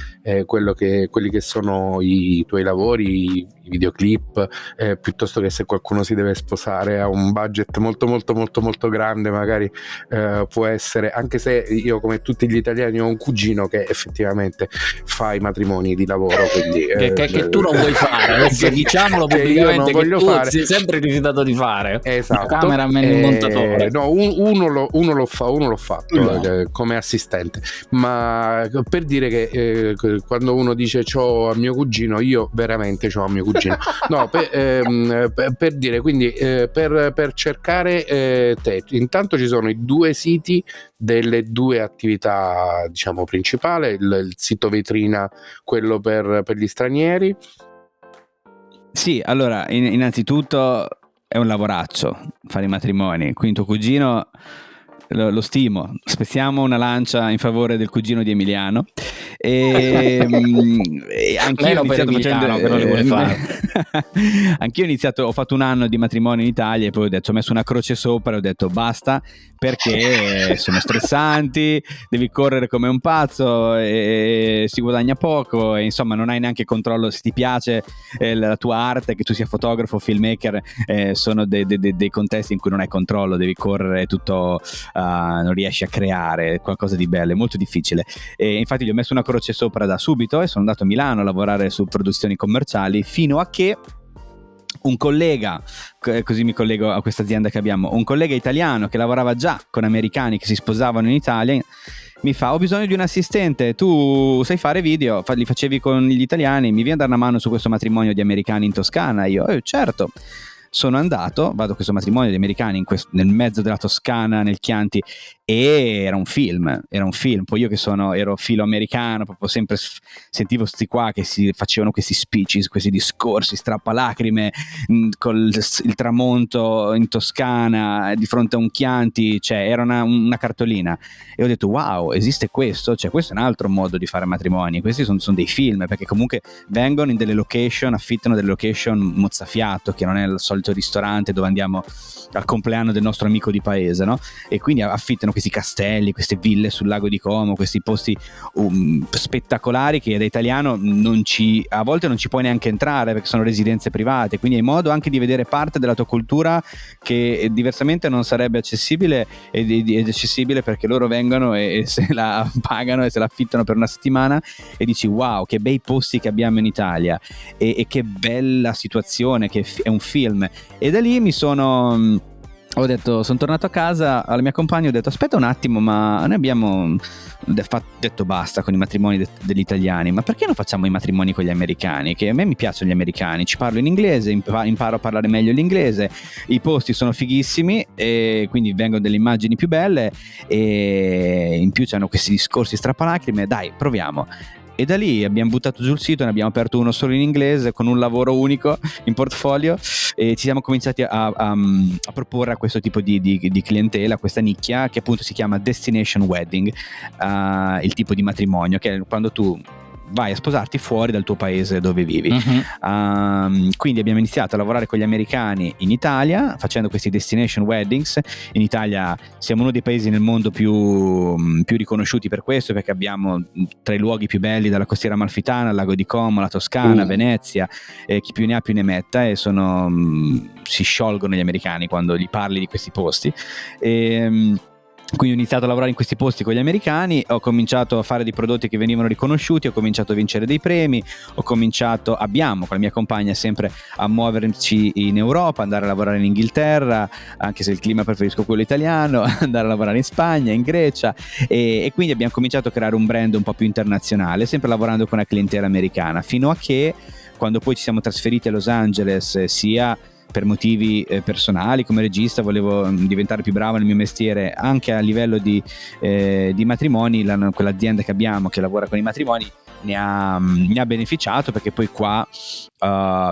quelli che sono i tuoi lavori, i videoclip, piuttosto che se qualcuno si deve deve sposare, ha un budget molto molto molto molto grande, magari può essere, anche se io come tutti gli italiani ho un cugino che effettivamente fa i matrimoni di lavoro, quindi che tu non vuoi fare, adesso diciamolo pubblicamente, che tu sei sempre rifiutato di fare. Esatto. Cameraman e montatore. No, uno l'ho fatto come assistente, ma per dire che quando uno dice c'ho a mio cugino, io veramente c'ho a mio cugino. No, per dire, quindi per cercare te, intanto ci sono i 2 siti delle 2 attività, diciamo, principali, il sito vetrina, quello per gli stranieri. Sì, allora, innanzitutto è un lavoraccio fare i matrimoni, quindi tuo cugino lo stimo, spezziamo una lancia in favore del cugino di Emiliano e anch'io ho iniziato anch'io ho iniziato, ho fatto un anno di matrimonio in Italia e poi ho messo una croce sopra e ho detto basta, perché sono stressanti, devi correre come un pazzo e si guadagna poco e insomma non hai neanche controllo se ti piace la tua arte, che tu sia fotografo o filmmaker, sono dei contesti in cui non hai controllo, devi correre tutto, non riesci a creare qualcosa di bello, è molto difficile. E infatti gli ho messo una croce sopra da subito e sono andato a Milano a lavorare su produzioni commerciali, fino a che un collega, così mi collego a questa azienda che abbiamo, un collega italiano che lavorava già con americani che si sposavano in Italia mi fa: ho bisogno di un assistente, tu sai fare video, li facevi con gli italiani, mi vieni a dare una mano su questo matrimonio di americani in Toscana? Io certo. Sono andato, vado a questo matrimonio di americani nel mezzo della Toscana, nel Chianti, e era un film. Poi io che ero filo americano, proprio sempre sentivo sti qua che si facevano questi speeches, questi discorsi strappalacrime col il tramonto in Toscana di fronte a un Chianti, cioè era una cartolina, e ho detto wow, esiste questo? Cioè questo è un altro modo di fare matrimoni, questi sono dei film, perché comunque vengono in delle location, affittano delle location mozzafiato, che non è il solito ristorante dove andiamo al compleanno del nostro amico di paese, no? E quindi affittano questi castelli, queste ville sul lago di Como, questi posti spettacolari che da italiano a volte non ci puoi neanche entrare perché sono residenze private, quindi hai modo anche di vedere parte della tua cultura che diversamente non sarebbe accessibile, ed accessibile perché loro vengono e se la pagano e se la affittano per una settimana e dici wow, che bei posti che abbiamo in Italia e che bella situazione, che è un film. E da lì ho detto, sono tornato a casa alla mia compagna, ho detto aspetta un attimo, ma noi abbiamo detto basta con i matrimoni degli italiani, ma perché non facciamo i matrimoni con gli americani? Che a me mi piacciono gli americani, ci parlo in inglese, imparo a parlare meglio l'inglese, i posti sono fighissimi e quindi vengono delle immagini più belle e in più c'hanno questi discorsi strappalacrime, dai proviamo. E da lì abbiamo buttato giù il sito, ne abbiamo aperto uno solo in inglese con un lavoro unico in portfolio e ci siamo cominciati a proporre a questo tipo di clientela, questa nicchia che appunto si chiama Destination Wedding, il tipo di matrimonio che è quando tu vai a sposarti fuori dal tuo paese dove vivi. Quindi abbiamo iniziato a lavorare con gli americani in Italia facendo questi destination weddings. In Italia siamo uno dei paesi nel mondo più riconosciuti per questo, perché abbiamo tra i luoghi più belli, dalla costiera amalfitana al lago di Como, la Toscana, Venezia, chi più ne ha più ne metta, e si sciolgono gli americani quando gli parli di questi posti. Quindi ho iniziato a lavorare in questi posti con gli americani, ho cominciato a fare dei prodotti che venivano riconosciuti, ho cominciato a vincere dei premi, abbiamo con la mia compagna sempre a muoverci in Europa, andare a lavorare in Inghilterra, anche se il clima preferisco quello italiano, andare a lavorare in Spagna, in Grecia, e quindi abbiamo cominciato a creare un brand un po' più internazionale, sempre lavorando con una clientela americana, fino a che quando poi ci siamo trasferiti a Los Angeles, sia per motivi personali, come regista volevo diventare più bravo nel mio mestiere, anche a livello di matrimoni, quell'azienda che abbiamo che lavora con i matrimoni ne ha beneficiato, perché poi qua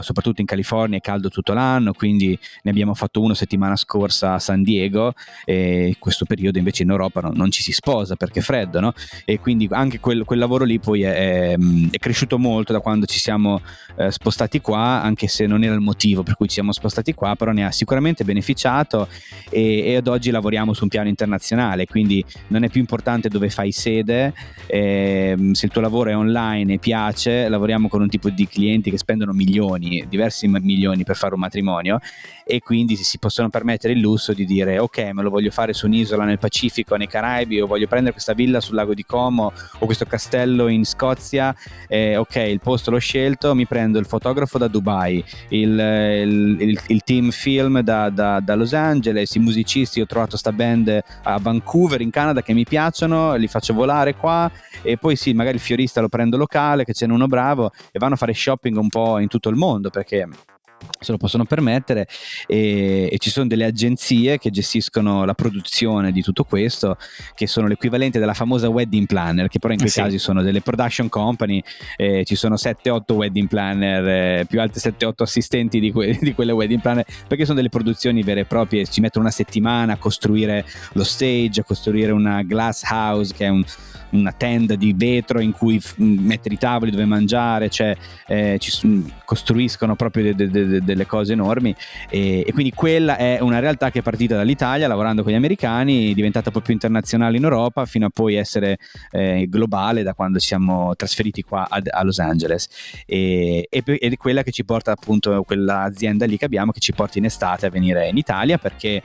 soprattutto in California è caldo tutto l'anno, quindi ne abbiamo fatto uno settimana scorsa a San Diego, e questo periodo invece in Europa non ci si sposa perché è freddo, no? E quindi anche quel lavoro lì poi è cresciuto molto da quando ci siamo spostati qua, anche se non era il motivo per cui ci siamo spostati qua, però ne ha sicuramente beneficiato, e ad oggi lavoriamo su un piano internazionale, quindi non è più importante dove fai sede, se il tuo lavoro è online online e piace, lavoriamo con un tipo di clienti che spendono milioni, diversi milioni per fare un matrimonio, e quindi si possono permettere il lusso di dire ok, me lo voglio fare su un'isola nel Pacifico, nei Caraibi, o voglio prendere questa villa sul lago di Como o questo castello in Scozia, ok, il posto l'ho scelto, mi prendo il fotografo da Dubai, il team film da Los Angeles, i musicisti, ho trovato sta band a Vancouver in Canada che mi piacciono, li faccio volare qua, e poi sì, magari il fiorista lo prendo locale, che c'è uno bravo, e vanno a fare shopping un po' in tutto il mondo perché se lo possono permettere, e ci sono delle agenzie che gestiscono la produzione di tutto questo, che sono l'equivalente della famosa wedding planner, che però in quei casi sono delle production company, ci sono 7-8 wedding planner, più altri 7-8 assistenti di quelle wedding planner, perché sono delle produzioni vere e proprie, ci mettono una settimana a costruire lo stage, a costruire una glass house, che è una tenda di vetro in cui mettere i tavoli dove mangiare, cioè costruiscono proprio delle cose enormi, e quindi quella è una realtà che è partita dall'Italia lavorando con gli americani, è diventata poi più internazionale in Europa, fino a poi essere globale da quando ci siamo trasferiti qua a Los Angeles, ed è quella che ci porta, appunto, quell'azienda lì che abbiamo, che ci porta in estate a venire in Italia, perché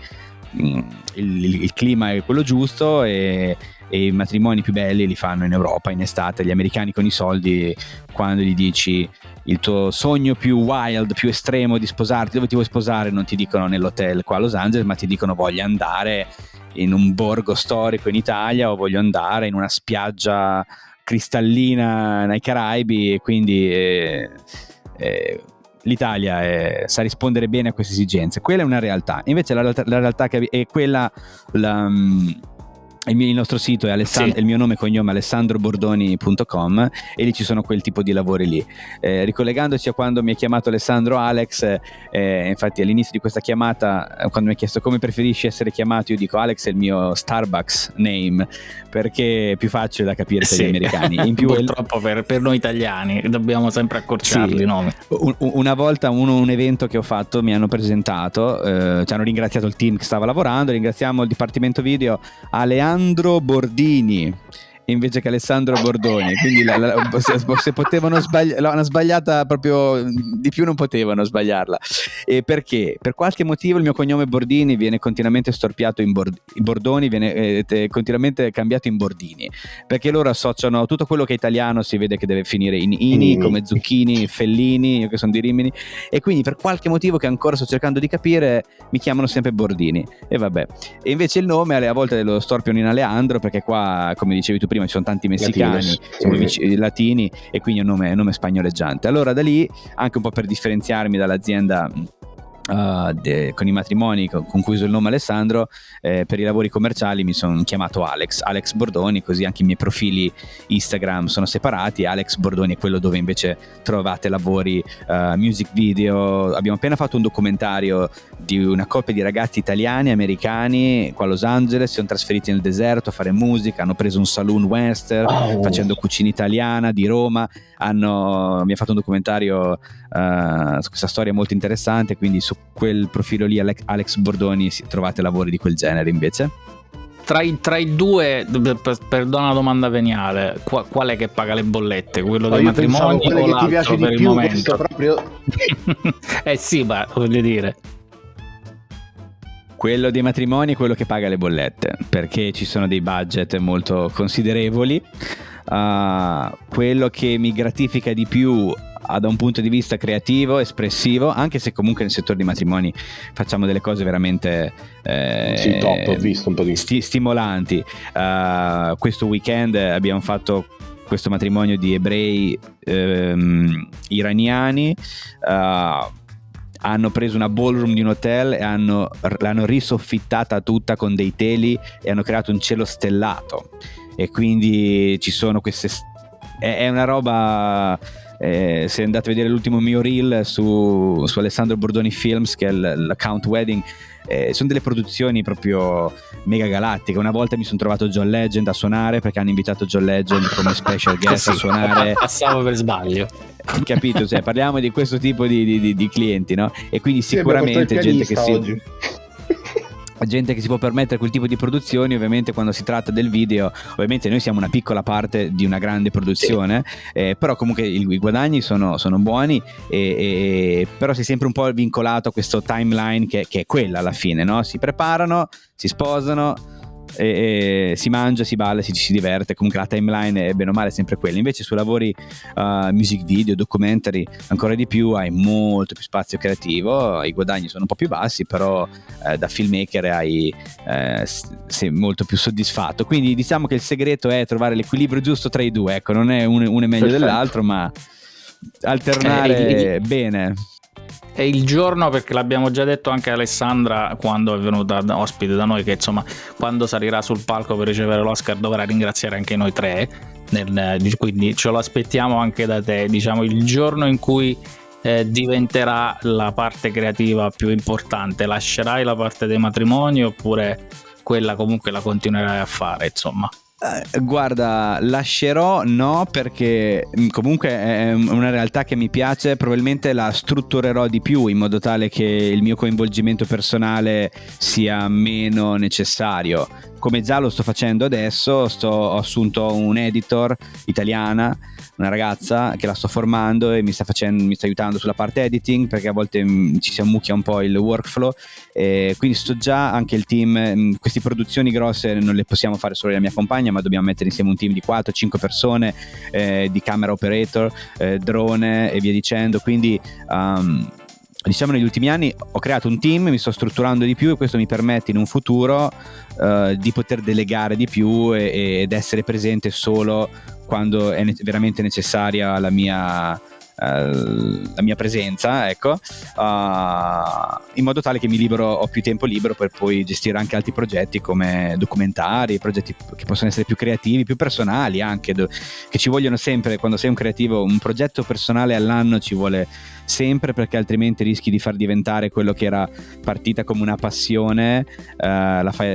il clima è quello giusto, e i matrimoni più belli li fanno in Europa in estate. Gli americani con i soldi, quando gli dici il tuo sogno più wild, più estremo di sposarti, dove ti vuoi sposare, non ti dicono nell'hotel qua a Los Angeles, ma ti dicono voglio andare in un borgo storico in Italia, o voglio andare in una spiaggia cristallina nei Caraibi, e quindi l'Italia sa rispondere bene a queste esigenze. Quella è una realtà. Invece la realtà che è quella, il nostro sito è il mio nome e cognome alessandrobordoni.com, e lì ci sono quel tipo di lavori lì. Ricollegandoci a quando mi ha chiamato Alessandro Alex, infatti all'inizio di questa chiamata, quando mi ha chiesto come preferisci essere chiamato, io dico Alex è il mio Starbucks name, perché è più facile da capire per gli americani. In più purtroppo per noi italiani dobbiamo sempre accorciarli i nomi. Una volta un evento che ho fatto, mi hanno presentato, ci hanno ringraziato il team che stava lavorando, ringraziamo il dipartimento video, Leandro Bordini invece che Alessandro Bordoni, quindi se potevano sbagliare, una sbagliata proprio di più non potevano sbagliarla, e perché per qualche motivo il mio cognome Bordini viene continuamente storpiato in Bordoni, viene continuamente cambiato in Bordini, perché loro associano tutto quello che è italiano, si vede che deve finire in ini, come Zucchini, Fellini, io che sono di Rimini, e quindi per qualche motivo che ancora sto cercando di capire mi chiamano sempre Bordini, e vabbè. E invece il nome a volte lo storpiano in Aleandro, perché qua, come dicevi tu prima, ci sono tanti messicani, latini, e quindi è un nome spagnoleggiante. Allora da lì, anche un po' per differenziarmi dall'azienda con i matrimoni con cui uso il nome Alessandro, per i lavori commerciali mi sono chiamato Alex Bordoni, così anche i miei profili Instagram sono separati. Alex Bordoni è quello dove invece trovate lavori, music video. Abbiamo appena fatto un documentario di una coppia di ragazzi italiani americani qua a Los Angeles, si sono trasferiti nel deserto a fare musica, hanno preso un saloon western facendo cucina italiana di Roma, mi ha fatto un documentario su questa storia molto interessante, quindi su quel profilo lì Alex Bordoni trovate lavori di quel genere. Invece tra i due, perdona la domanda veniale, qual è che paga le bollette? Quello dei matrimoni o l'altro, ti piace per di più, il momento? Proprio... sì, ma voglio dire, quello dei matrimoni è quello che paga le bollette, perché ci sono dei budget molto considerevoli. Quello che mi gratifica di più da un punto di vista creativo, espressivo, anche se comunque nel settore dei matrimoni facciamo delle cose veramente top, ho visto un po' di stimolanti. Questo weekend abbiamo fatto questo matrimonio di ebrei iraniani, hanno preso una ballroom di un hotel e l'hanno risoffittata tutta con dei teli e hanno creato un cielo stellato, e quindi ci sono queste è una roba. Se andate a vedere l'ultimo mio reel su Alessandro Bordoni Films, che è l'account wedding, sono delle produzioni proprio mega galattiche. Una volta mi sono trovato John Legend a suonare, perché hanno invitato John Legend come special guest a suonare. Passavo per sbaglio, capito? Cioè, parliamo di questo tipo di clienti, no? E quindi sicuramente gente che si gente che si può permettere quel tipo di produzioni. Ovviamente quando si tratta del video, ovviamente noi siamo una piccola parte di una grande produzione, però comunque i guadagni sono buoni, però sei sempre un po' vincolato a questo timeline che è quella alla fine, no? Si preparano, si sposano, e si mangia, si balla, si diverte. Comunque la timeline è bene o male sempre quella. Invece su lavori music video, documentary, ancora di più, hai molto più spazio creativo, i guadagni sono un po' più bassi, però da filmmaker sei molto più soddisfatto. Quindi diciamo che il segreto è trovare l'equilibrio giusto tra i due, ecco, non è uno è meglio dell'altro, ma alternare bene. È il giorno, perché l'abbiamo già detto anche a Alessandra quando è venuta ospite da noi, che insomma quando salirà sul palco per ricevere l'Oscar dovrà ringraziare anche noi tre, quindi ce lo aspettiamo anche da te, diciamo il giorno in cui diventerà la parte creativa più importante. Lascerai la parte dei matrimoni oppure quella comunque la continuerai a fare, insomma? Guarda, lascerò no, perché comunque è una realtà che mi piace, probabilmente la strutturerò di più in modo tale che il mio coinvolgimento personale sia meno necessario, come già lo sto facendo adesso. Ho assunto un editor italiana, una ragazza che la sto formando e mi sta aiutando sulla parte editing, perché a volte ci si ammucchia un po' il workflow, quindi sto già anche il team. Queste produzioni grosse non le possiamo fare solo la mia compagna, ma dobbiamo mettere insieme un team di 4-5 persone, di camera operator, drone e via dicendo. Quindi diciamo negli ultimi anni ho creato un team, mi sto strutturando di più e questo mi permette in un futuro di poter delegare di più ed essere presente solo quando è veramente necessaria la mia presenza, ecco, in modo tale che ho più tempo libero per poi gestire anche altri progetti come documentari, progetti che possono essere più creativi, più personali anche, che ci vogliono sempre. Quando sei un creativo, un progetto personale all'anno ci vuole sempre, perché altrimenti rischi di far diventare quello che era partita come una passione,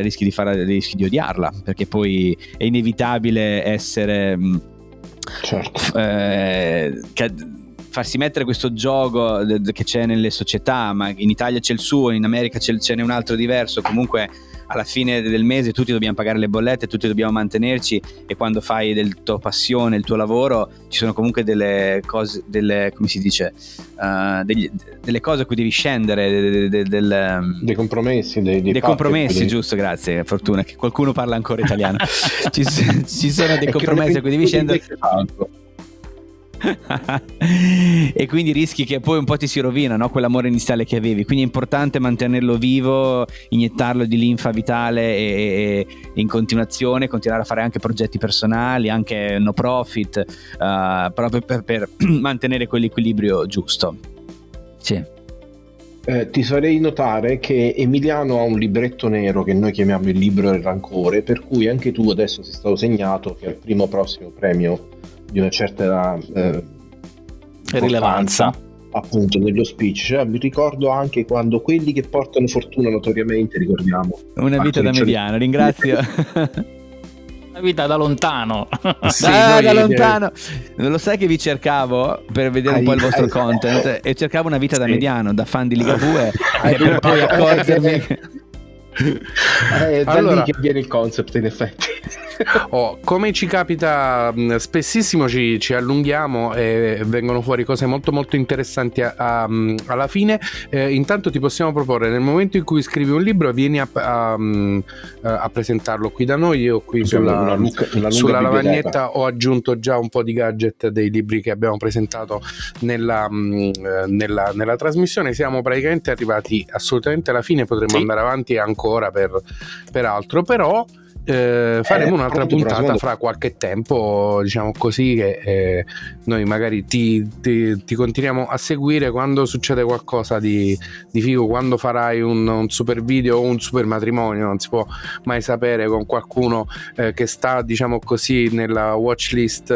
rischi di odiarla, perché poi è inevitabile essere farsi mettere questo gioco che c'è nelle società, ma in Italia c'è il suo, in America ce n'è un altro diverso. Comunque alla fine del mese tutti dobbiamo pagare le bollette, tutti dobbiamo mantenerci, e quando fai del tuo passione il tuo lavoro ci sono comunque delle cose, come si dice, delle cose a cui devi scendere, dei compromessi, dei compromessi, giusto, grazie, fortuna che qualcuno parla ancora italiano. ci sono dei compromessi a cui devi scendere e quindi rischi che poi un po' ti si rovina, no? Quell'amore iniziale che avevi. Quindi è importante mantenerlo vivo, iniettarlo di linfa vitale e in continuazione continuare a fare anche progetti personali, anche no profit, proprio per mantenere quell'equilibrio giusto. Sì. Ti farei notare che Emiliano ha un libretto nero che noi chiamiamo il libro del rancore, per cui anche tu adesso sei stato segnato che al primo prossimo premio di una certa rilevanza, appunto, dello speech. Mi ricordo anche quando quelli che portano fortuna, notoriamente, ricordiamo Una vita da mediano, ringrazio. Una vita da lontano. Sì, da lontano. Lo sai che vi cercavo per vedere un po' il vostro content, e cercavo una vita da mediano, da fan di Ligabue, e per poi accorgermi da lì che viene il concept, in effetti. Come ci capita spessissimo, ci allunghiamo e vengono fuori cose molto molto interessanti alla fine. Intanto ti possiamo proporre, nel momento in cui scrivi un libro, vieni a presentarlo qui da noi. Io qui sulla lavagnetta ho aggiunto già un po' di gadget dei libri che abbiamo presentato nella trasmissione. Siamo praticamente arrivati assolutamente alla fine, potremmo andare avanti ancora per altro, però faremo un'altra puntata fra qualche tempo, diciamo così, che noi magari ti continuiamo a seguire quando succede qualcosa di figo, quando farai un super video o un super matrimonio. Non si può mai sapere, con qualcuno che sta, diciamo così, nella watchlist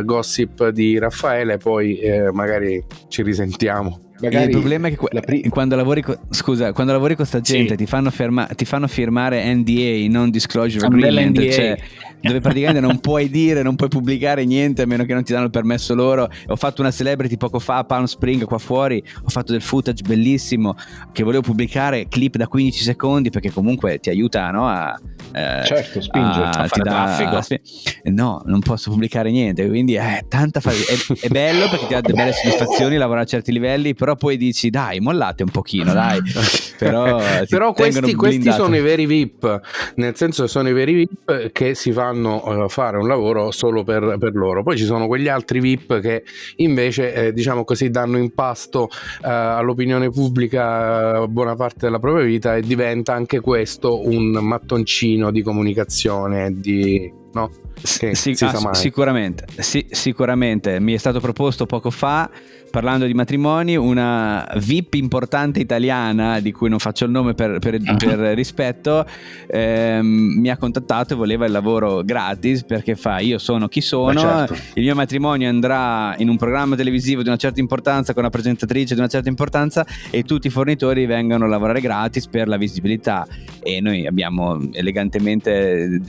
gossip di Raffaele, poi magari ci risentiamo. magari il problema è che quando lavori con sta gente ti fanno firmare NDA, non disclosure agreement, NDA. cioè, dove praticamente non puoi pubblicare niente a meno che non ti danno il permesso loro. Ho fatto una celebrity poco fa a Palm Spring qua fuori, ho fatto del footage bellissimo che volevo pubblicare, clip da 15 secondi, perché comunque ti aiuta, no, certo, spinge a fare traffico. No, non posso pubblicare niente, quindi è bello perché ti dà delle belle soddisfazioni lavorare a certi livelli, però poi dici dai, mollate un pochino, dai. Però questi sono i veri VIP, nel senso che sono i veri VIP che si fanno fare un lavoro solo per loro. Poi ci sono quegli altri VIP che invece diciamo così danno in pasto all'opinione pubblica buona parte della propria vita, e diventa anche questo un mattoncino di comunicazione, no? Sicuramente mi è stato proposto poco fa, parlando di matrimoni, una VIP importante italiana di cui non faccio il nome per rispetto, mi ha contattato e voleva il lavoro gratis, perché io sono chi sono. Certo. Il mio matrimonio andrà in un programma televisivo di una certa importanza, con una presentatrice di una certa importanza, e tutti i fornitori vengono a lavorare gratis per la visibilità, e noi abbiamo elegantemente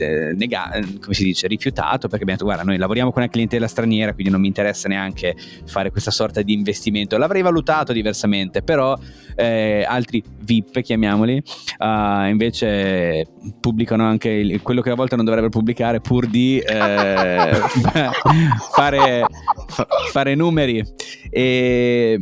rifiutato, perché abbiamo detto guarda, noi lavoriamo con una clientela straniera, quindi non mi interessa neanche fare questa sorta di investimento. L'avrei valutato diversamente, però altri VIP, chiamiamoli, invece pubblicano anche quello che a volte non dovrebbero pubblicare, pur di fare numeri. E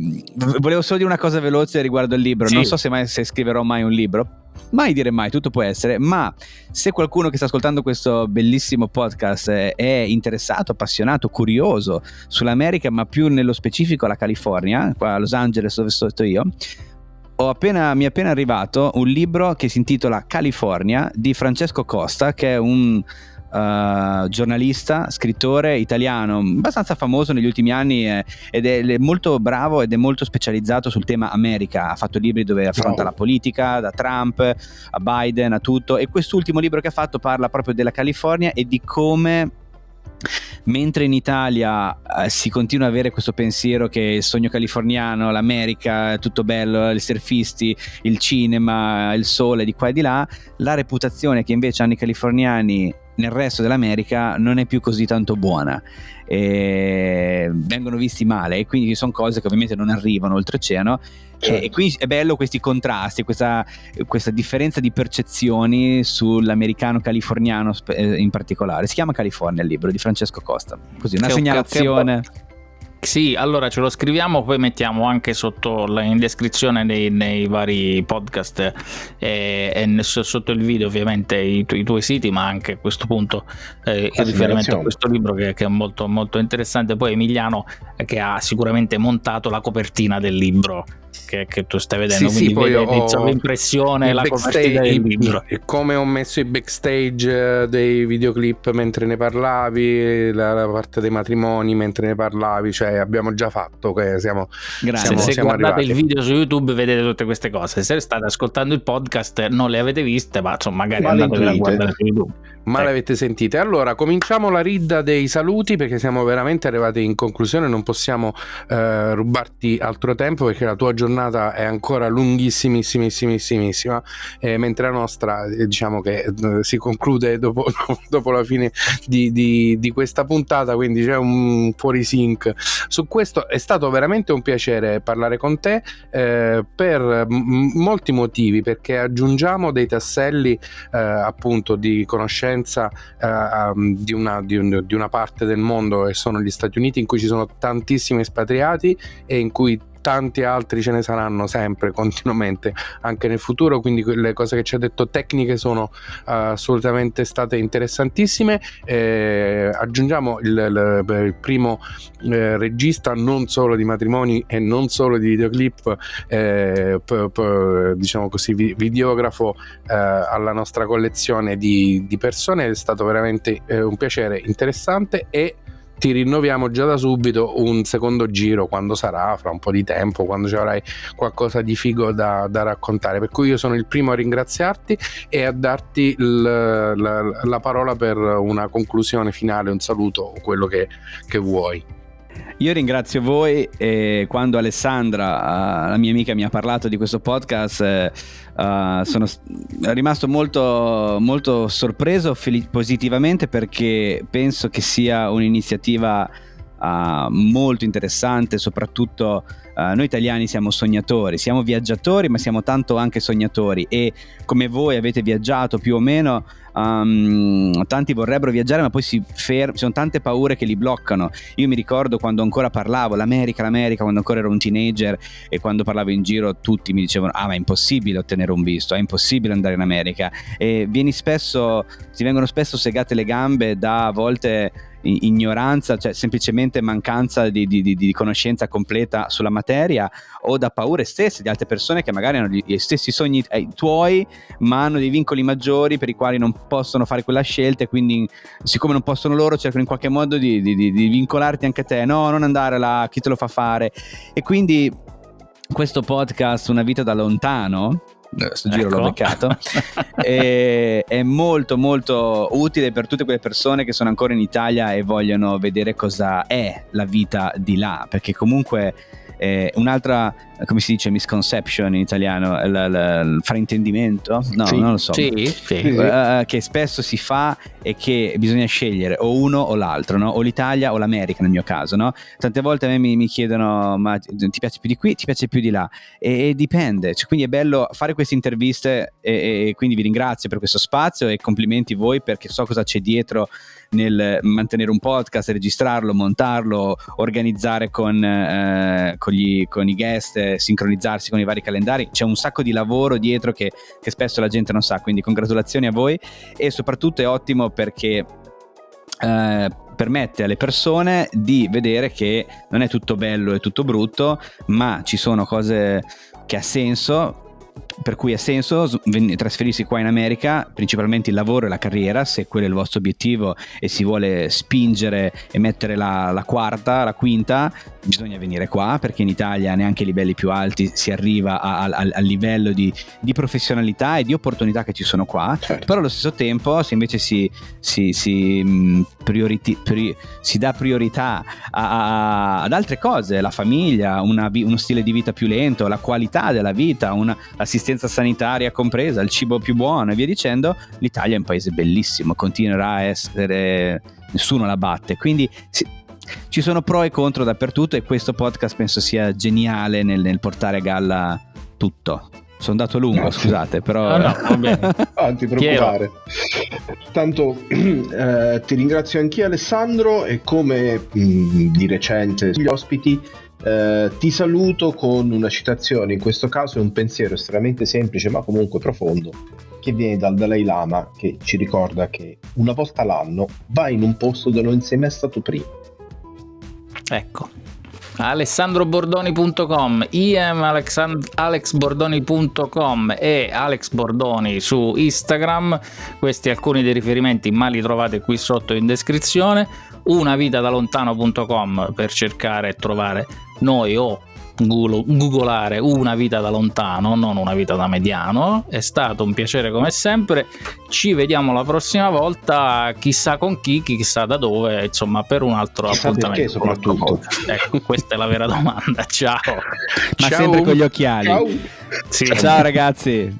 volevo solo dire una cosa veloce riguardo il libro. Non so se scriverò mai un libro, mai dire mai, tutto può essere, ma se qualcuno che sta ascoltando questo bellissimo podcast è interessato, appassionato, curioso sull'America, ma più nello specifico la California, qua a Los Angeles dove sto io, mi è appena arrivato un libro che si intitola California, di Francesco Costa, che è un giornalista, scrittore italiano abbastanza famoso negli ultimi anni, ed è molto bravo ed è molto specializzato sul tema America. Ha fatto libri dove affronta la politica, da Trump a Biden a tutto, e quest'ultimo libro che ha fatto parla proprio della California e di come, mentre in Italia si continua ad avere questo pensiero che il sogno californiano, l'America è tutto bello, i surfisti, il cinema, il sole di qua e di là, la reputazione che invece hanno i californiani nel resto dell'America non è più così tanto buona, e vengono visti male, e quindi sono cose che ovviamente non arrivano oltreoceano. Certo. E quindi è bello questi contrasti, questa differenza di percezioni sull'americano californiano in particolare. Si chiama California il libro, di Francesco Costa, così una segnalazione. Sì, allora ce lo scriviamo, poi mettiamo anche sotto in descrizione nei vari podcast e sotto il video ovviamente i tuoi siti, ma anche a questo punto il riferimento a questo libro che è molto, molto interessante. Poi Emiliano che ha sicuramente montato la copertina del libro che tu stai vedendo, quindi poi l'impressione, la copertina del libro. Come ho messo i backstage dei videoclip mentre ne parlavi, la parte dei matrimoni mentre ne parlavi, cioè abbiamo già fatto che siamo se guardate arrivati. il video su YouTube vedete tutte queste cose, se state ascoltando il podcast non le avete viste, ma insomma magari andate a guardare su YouTube. Ma le avete sentite? Allora cominciamo la ridda dei saluti, perché siamo veramente arrivati in conclusione, non possiamo rubarti altro tempo perché la tua giornata è ancora lunghissimissimissima, mentre la nostra diciamo che si conclude dopo la fine di questa puntata, quindi c'è un fuorisync su questo. È stato veramente un piacere parlare con te per molti motivi, perché aggiungiamo dei tasselli appunto di conoscenza di una parte del mondo, che sono gli Stati Uniti, in cui ci sono tantissimi espatriati e in cui tanti altri ce ne saranno sempre, continuamente, anche nel futuro. Quindi le cose che ci ha detto tecniche sono assolutamente state interessantissime. Aggiungiamo il primo regista non solo di matrimoni e non solo di videoclip, diciamo così, videografo alla nostra collezione di persone. È stato veramente un piacere interessante, e ti rinnoviamo già da subito un secondo giro quando sarà, fra un po' di tempo, quando ci avrai qualcosa di figo da raccontare. Per cui io sono il primo a ringraziarti e a darti la parola per una conclusione finale, un saluto o quello che vuoi. Io ringrazio voi, e quando Alessandra, la mia amica, mi ha parlato di questo podcast sono rimasto molto, molto sorpreso positivamente, perché penso che sia un'iniziativa molto interessante. Soprattutto noi italiani siamo sognatori, siamo viaggiatori, ma siamo tanto anche sognatori, e come voi avete viaggiato più o meno, tanti vorrebbero viaggiare ma poi ci sono tante paure che li bloccano. Io mi ricordo quando ancora parlavo l'America, quando ancora ero un teenager, e quando parlavo in giro tutti mi dicevano ma è impossibile ottenere un visto, è impossibile andare in America, e ti vengono spesso segate le gambe da a volte ignoranza, cioè semplicemente mancanza di conoscenza completa sulla materia, o da paure stesse di altre persone che magari hanno gli stessi sogni tuoi, ma hanno dei vincoli maggiori per i quali non possono fare quella scelta, e quindi siccome non possono loro cercano in qualche modo di vincolarti anche te. No, non andare là, chi te lo fa fare? E quindi questo podcast, Una vita da lontano, sto giro l'ho beccato, è molto molto utile per tutte quelle persone che sono ancora in Italia e vogliono vedere cosa è la vita di là, perché comunque un'altra, come si dice, misconception in italiano, il fraintendimento, no, sì, non lo so, sì. Che spesso si fa, è che bisogna scegliere o uno o l'altro, no? O l'Italia o l'America nel mio caso, no? Tante volte a me mi chiedono ma ti piace più di qui, ti piace più di là, e dipende, cioè, quindi è bello fare queste interviste, e quindi vi ringrazio per questo spazio e complimenti voi, perché so cosa c'è dietro nel mantenere un podcast, registrarlo, montarlo, organizzare con i guest, sincronizzarsi con i vari calendari. C'è un sacco di lavoro dietro che spesso la gente non sa, quindi congratulazioni a voi, e soprattutto è ottimo perché permette alle persone di vedere che non è tutto bello e tutto brutto, ma ci sono cose che ha senso, per cui ha senso trasferirsi qua in America, principalmente il lavoro e la carriera, se quello è il vostro obiettivo e si vuole spingere e mettere la quarta, la quinta, bisogna venire qua, perché in Italia neanche ai livelli più alti si arriva al livello di professionalità e di opportunità che ci sono qua. Certo. Però allo stesso tempo, se invece si dà priorità ad altre cose, la famiglia, uno stile di vita più lento, la qualità della vita, l'assistenza sanitaria compresa, il cibo più buono e via dicendo, l'Italia è un paese bellissimo, continuerà a essere, nessuno la batte, quindi ci sono pro e contro dappertutto, e questo podcast penso sia geniale nel portare a galla tutto. Sono andato lungo, scusate, però no, va bene. Non ti preoccupare. Tanto ti ringrazio anch'io, Alessandro, e come di recente gli ospiti ti saluto con una citazione. In questo caso è un pensiero estremamente semplice ma comunque profondo, che viene dal Dalai Lama, che ci ricorda che una volta l'anno vai in un posto dove non sei mai stato prima. Ecco, alessandrobordoni.com, alexbordoni.com e Alex Bordoni su Instagram. Questi alcuni dei riferimenti, ma li trovate qui sotto in descrizione. unavitadalontano.com per cercare e trovare noi, o googolare Una vita da lontano, non Una vita da mediano. È stato un piacere come sempre, ci vediamo la prossima volta, chissà con chi, chissà da dove, insomma, per un altro appuntamento. Perché soprattutto? Ecco, questa è la vera domanda. Ciao. Ma sempre con gli occhiali. Ciao. Sì. Ciao ragazzi.